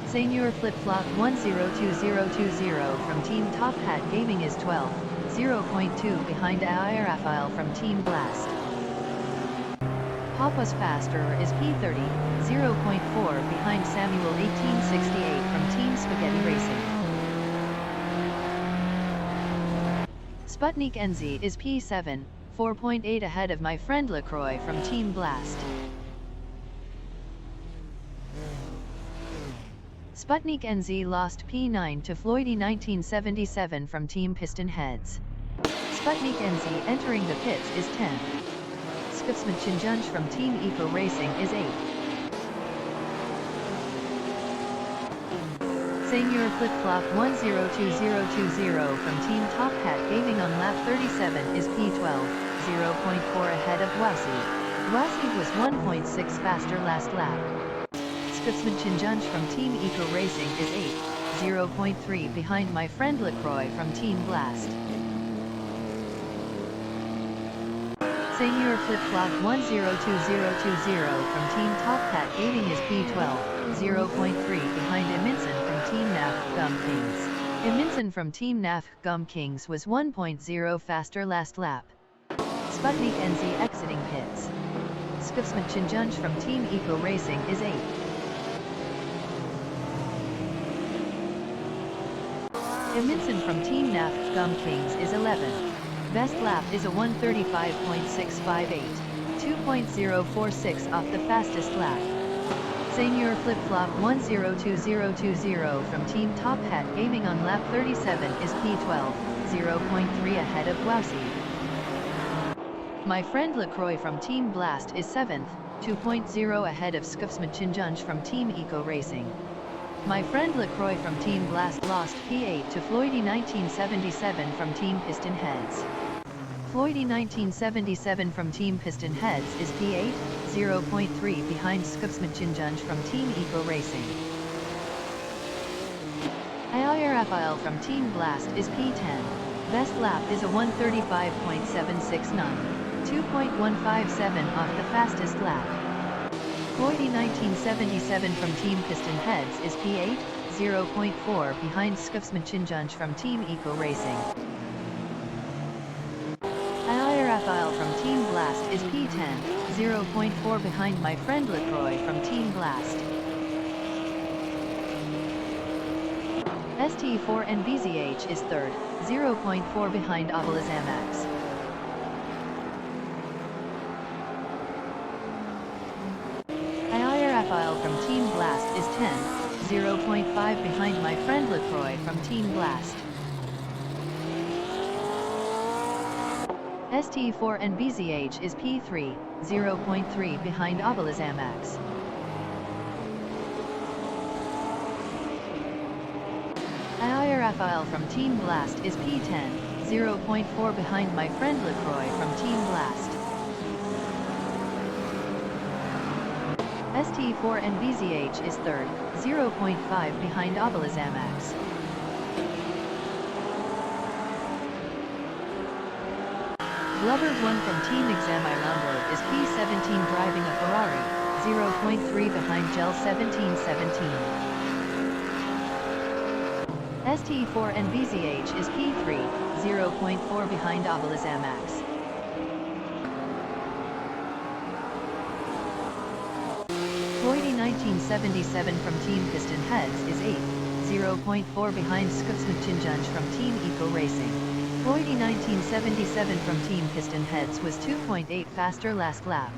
Senior Flip Flop 102020 from Team Top Hat Gaming is 12th, 0.2 behind AI Raphael from Team Blast. Papa's Faster is P30, 0.4 behind Samuel 1868 from Team Spaghetti Racing. Sputnik NZ is P7, 4.8 ahead of my friend LaCroix from Team Blast. Sputnik NZ lost P9 to Floydie 1977 from Team Piston Heads. Sputnik NZ entering the pits is 10th. Skipsman from Team Eco Racing is 8th. Senior Flip-Flop 102020 from Team Top Hat Gaming on lap 37 is P12, 0.4 ahead of Wasi. Wasi was 1.6 faster last lap. Skipsman from Team Eco Racing is 8th, 0.3 behind my friend LaCroix from Team Blast. Senior Flip-Flop 102020 from Team Top Hat Gaming is P12, 0.3 behind Eminson from Team NAF Gum Kings. Eminson from Team NAF Gum Kings was 1.0 faster last lap. Sputnik NZ exiting pits. Skipsman from Team Eco Racing is 8th. Eminson from Team NAF Gum Kings is 11th. Best lap is a 1:35.658, 2.046 off the fastest lap. Senior Flip-Flop 102020 from Team Top Hat Gaming on lap 37 is P12, 0.3 ahead of Wasi. My friend LaCroix from Team Blast is 7th, 2.0 ahead of Skipsman from Team Eco Racing. My friend LaCroix from Team Blast lost P8 to Floydie 1977 from Team Piston Heads. Floydie 1977 from Team Piston Heads is P8, 0.3 behind Skipsman from Team Eco Racing. Ayaya Rafael from Team Blast is P10. Best lap is a 1:35.769, 2.157 off the fastest lap. Floydie 1977 from Team Piston Heads is P8, 0.4 behind Skipsman from Team Eco Racing. Ayaya Rafael from Team Blast is P10, 0.4 behind my friend LaCroix from Team Blast. ST4 and BZH is 3rd, 0.4 behind Avalazamax. Rafael from Team Blast is 10, 0.5 behind my friend LaCroix from Team Blast. ST4 and BZH is P3, 0.3 behind Avalazamax. Ayaya Rafael from Team Blast is P10, 0.4 behind my friend LaCroix from Team Blast. ST4 and BZH is 3rd, 0.5 behind Avalazamax. Glover 1 from Team Examiramberg is P17 driving a Ferrari, 0.3 behind Gel 1717. ST4 and BZH is P3, 0.4 behind Avalazamax. Floydie 1977 from Team Piston Heads is 8th, 0.4 behind Skipsman from Team Eco Racing. Floydie 1977 from Team Piston Heads was 2.8 faster last lap.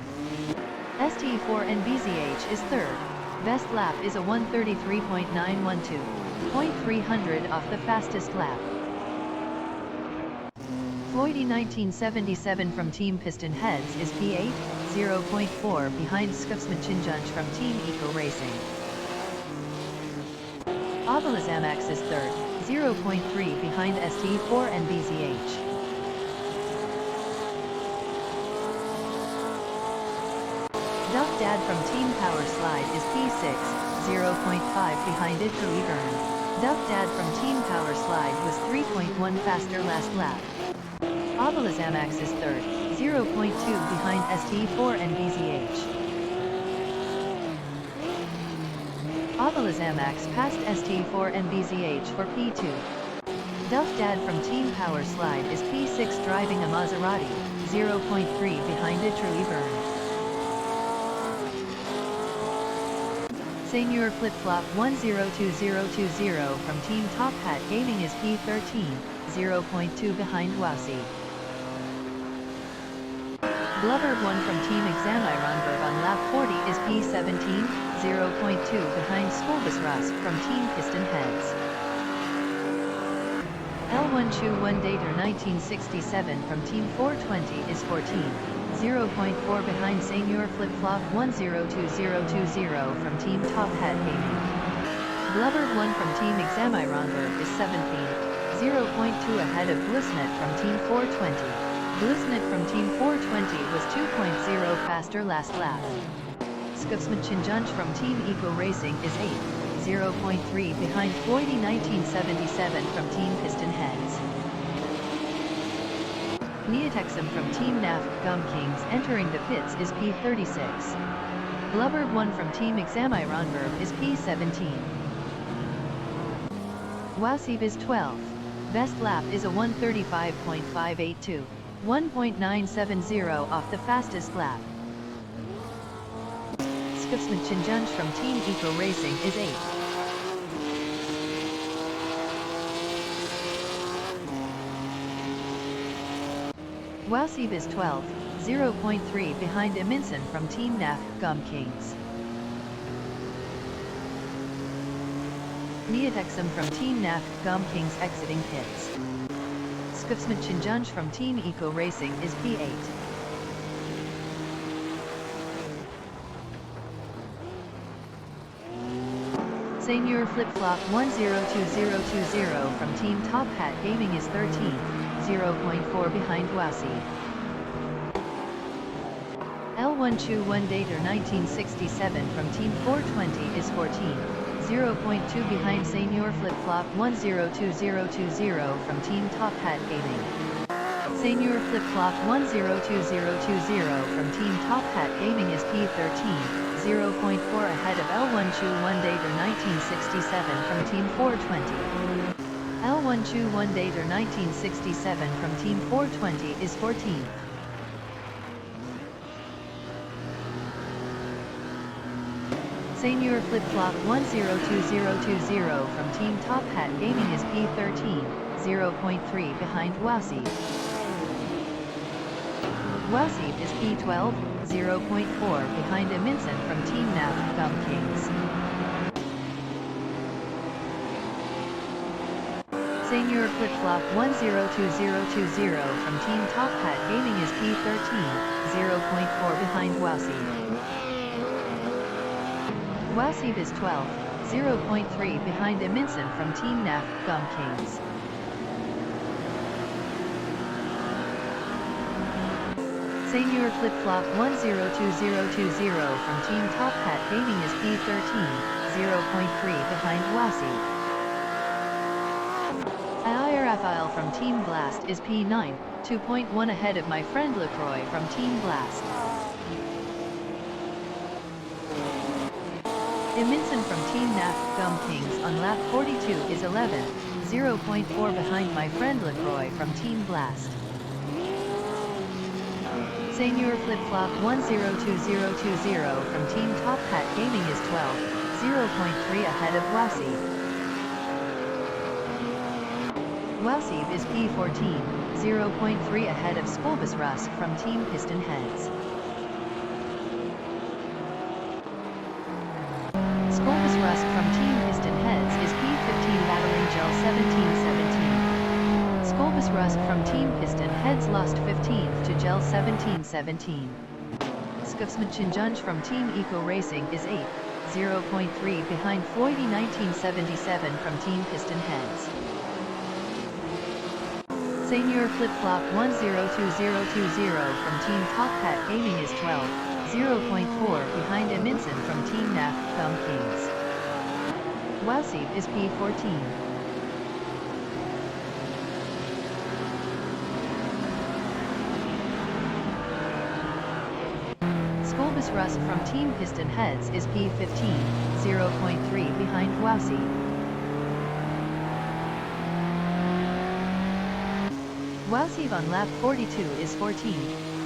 ST4 and BZH is 3rd. Best lap is a 1:33.912, 0.300 off the fastest lap. Floydie 1977 from Team Piston Heads is P8, 0.4 behind Skipsman from Team Eco Racing. Avalazamax is 3rd, 0.3 behind ST4 and BZH. Duck Dad from Team Power Slide is P6, 0.5 behind Idri Vern. Duck Dad from Team Power Slide was 3.1 faster last lap. Avalazamax is 3rd, 0.2 behind ST4 and BZH. Avalazamax passed ST4 and BZH for P2. Duff Dad from Team Power Slide is P6 driving a Maserati, 0.3 behind Idri Vern. Senior Flip-Flop 102020 from Team Top Hat Gaming is P13, 0.2 behind Wasi. Glover 1 from Team Examiramberg on lap 40 is P17, 0.2 behind Skolbusras from Team Piston Heads. L1 Chu 1 Dater 1967 from Team 420 is 14, 0.4 behind Senior Flip-Flop 102020 from Team Top Hat Gaming. Blubbered 1 from Team Examironberg is 17th, 0.2 ahead of Blusnet from Team 420. Blusnet from Team 420 was 2.0 faster last lap. Skufsmachinjunch from Team Eco Racing is 8th, 0.3 behind Floydy 1977 from Team Piston Heads. Neotexum from Team NAF Gum Kings entering the pits is P36. Blubbered 1 from Team Examironberg is P17. Wasib is 12th. Best lap is a 1:35.582, 1.970 off the fastest lap. Skufsmachinjunch from Team Eco Racing is 8th. Wasib is 12th, 0.3 behind Eminson from Team NAF Gum Kings. Neotexum from Team NAF Gum Kings exiting pits. Skufsmachinjunch from Team Eco Racing is P8. Senior Flip-Flop 102020 from Team Top Hat Gaming is 13th, 0.4 behind Wasib. L1 Chu 1 Dater 1967 from Team 420 is 14th, 0.2 behind Senior Flip-Flop 102020 from Team Top Hat Gaming. Senior Flip-Flop 102020 from Team Top Hat Gaming is P13, 0.4 ahead of L1 Chu 1 Dater 1967 from Team 420. L1 Chu 1 Dater 1967 from Team 420 is 14th. Senior Flip-Flop 102020 from Team Top Hat Gaming is P13, 0.3 behind Wasib. Wasib is P12, 0.4 behind Eminson from Team NAF Gum Kings. Senior Flip-Flop 102020 from Team Top Hat Gaming is P13, 0.4 behind Wasib. Wasib is 12th, 0.3 behind Eminson from Team NAF Gum Kings. Senior Flip-Flop 102020 from Team Top Hat Gaming is P13, 0.3 behind Wasib. Rafael from Team Blast is P9, 2.1 ahead of my friend LaCroix from Team Blast. Eminson from Team NAF Gum Kings on lap 42 is 11, 0.4 behind my friend LaCroix from Team Blast. Senior Flip-Flop 102020 from Team Top Hat Gaming is 12, 0.3 ahead of Wasib. Wasib is P14, 0.3 ahead of Spolbus Rusk from Team Piston Heads. Spolbus Rusk from Team Piston Heads is P15 battling Gel 1717. Spolbus Rusk from Team Piston Heads lost 15th to Gel 1717. Skufsmachinjunch from Team Eco Racing is 8th, 0.3 behind Floydy 1977 from Team Piston Heads. Senior Flip-Flop 102020 from Team Top Hat Gaming is 12, 0.4 behind Eminson from Team NAF Gum Kings. Wasib is P14. Spolbus Rusk from Team Piston Heads is P15, 0.3 behind Wasib. Wasib on lap 42 is 14,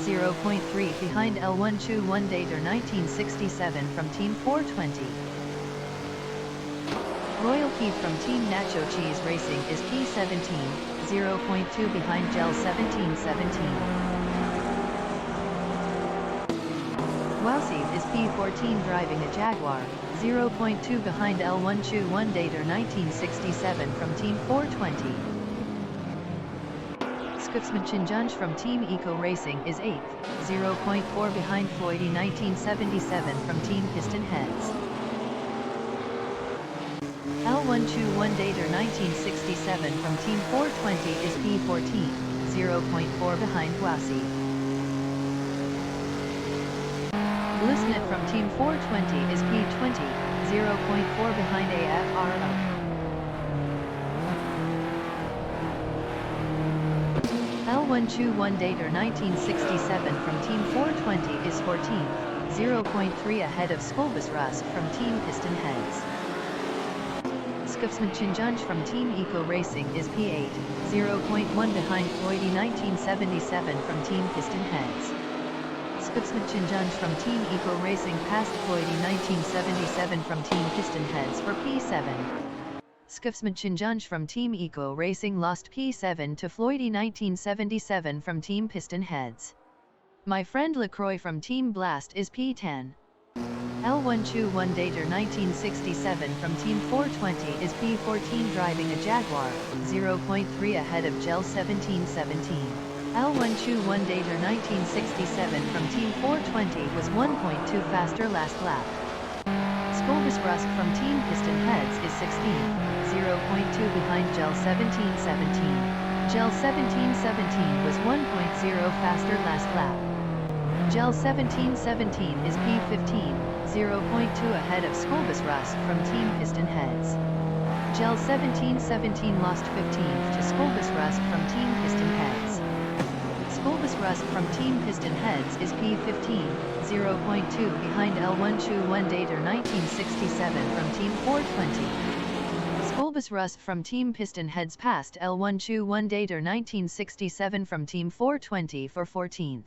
0.3 behind L1 Chu 1 Dater 1967 from Team 420. Royal Keith from Team Nacho Cheese Racing is P17, 0.2 behind Gel 1717. Wasib is P14 driving a Jaguar, 0.2 behind L1 Chu 1 Dater 1967 from Team 420. Skufsmanchinjunj from Team Eco Racing is 8th, 0.4 behind Floydie 1977 from Team Piston Heads. L121 Dater 1967 from Team 420 is P14, 0.4 behind Guasi. Blusnet from Team 420 is P20, 0.4 behind AFRO. L121 Dater 1967 from Team 420 is 14th, 0.3 ahead of Skolbus Rust from Team Piston Heads. Skufsmanchinjunj from Team Eco Racing is P8, 0.1 behind Floydie 1977 from Team Piston Heads. Skufsmanchinjunj from Team Eco Racing passed Floydie 1977 from Team Piston Heads for P7. Skufsmanchinjunj from Team Eco Racing lost P7 to Floydie 1977 from Team Piston Heads. My friend LaCroix from Team Blast is P10. L121 Dater 1967 from Team 420 is P14 driving a Jaguar, 0.3 ahead of Gel 1717. L121 Dater 1967 from Team 420 was 1.2 faster last lap. Skolbus Rust from Team Piston Heads is 16, 0.2 behind Gel 1717. Gel 1717 was 1.0 faster last lap. Gel 1717 is P15, 0.2 ahead of Skolbus Rust from Team Piston Heads. Gel 1717 lost 15th to Skolbus Rust from Team Piston Heads. Skolbus Rust from Team Piston Heads is P15, 0.2 behind L121 Dater 1967 from Team 420. Skolbus Rust from Team Piston Heads passed L121 Dater 1967 from Team 420 for 14th.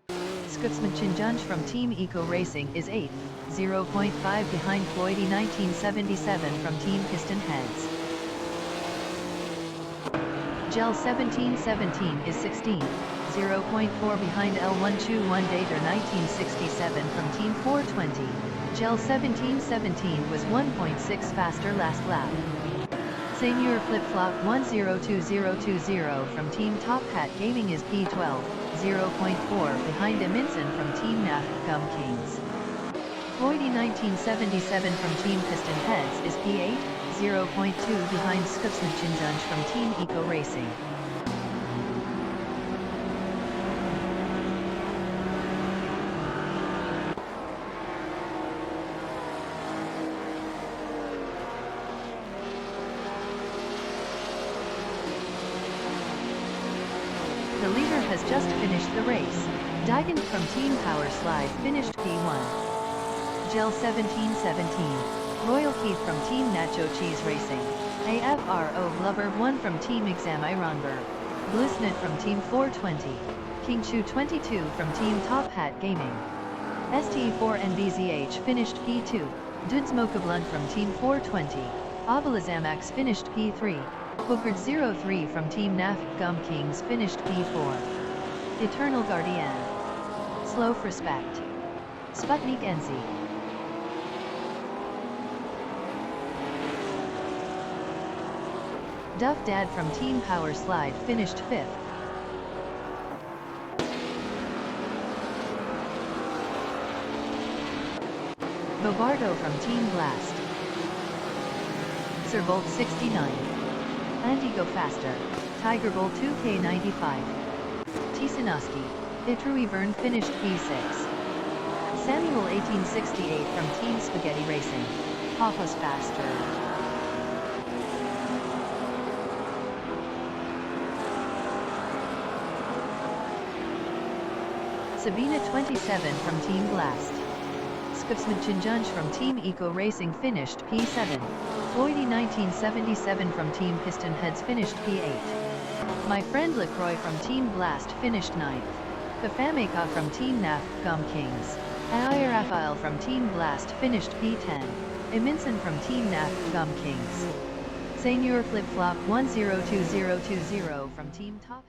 Skufsmanchinjunj from Team Eco Racing is 8th, 0.5 behind Floydie 1977 from Team Piston Heads. Gel 1717 is 16th, 0.4 behind L121 Dater 1967 from Team 420. Gel 1717 was 1.6 faster last lap. Senior Flip-Flop 102020 from Team Top Hat Gaming is P12, 0.4 behind Eminson from Team NAF Gum Kings. Floydie 1977 from Team Piston Heads is P8, 0.2 behind Skufsmanchinjunj from Team Eco Racing. The leader has just finished the race. Digant from Team Power Slide finished P1. Gel 1717. Royal Keith from Team Nacho Cheese Racing. AFRO Blubber 1 from Team Exam Ironberg. Blusnet from Team 420. King Chu 22 from Team Top Hat Gaming. ST4NBZH finished P2. Dudes Mokablund from Team 420. Abalazamax finished P3. Bookard 03 from Team NAF Gum Kings finished P4. Eternal Guardian. Slow Respect. Sputnik NZ. Duff Dad from Team Power Slide finished 5th. Bobardo from Team Blast. Sir Bolt 69. Andy Go Faster. Tiger Bowl 2K95. Tisanoski. Itrui Vern finished P6. Samuel 1868 from Team Spaghetti Racing. Papa's Faster. Sabina 27 from Team Blast. Skufsmanchinjunj from Team Eco Racing finished P7. Floydie 1977 from Team Piston Heads finished P8. My friend LaCroix from Team Blast finished 9th. Kafameka from Team NAF Gum Kings. Ayer Raphael from Team Blast finished P10. Eminson from Team NAF Gum Kings. Senior Flip Flop 102020 from Team Top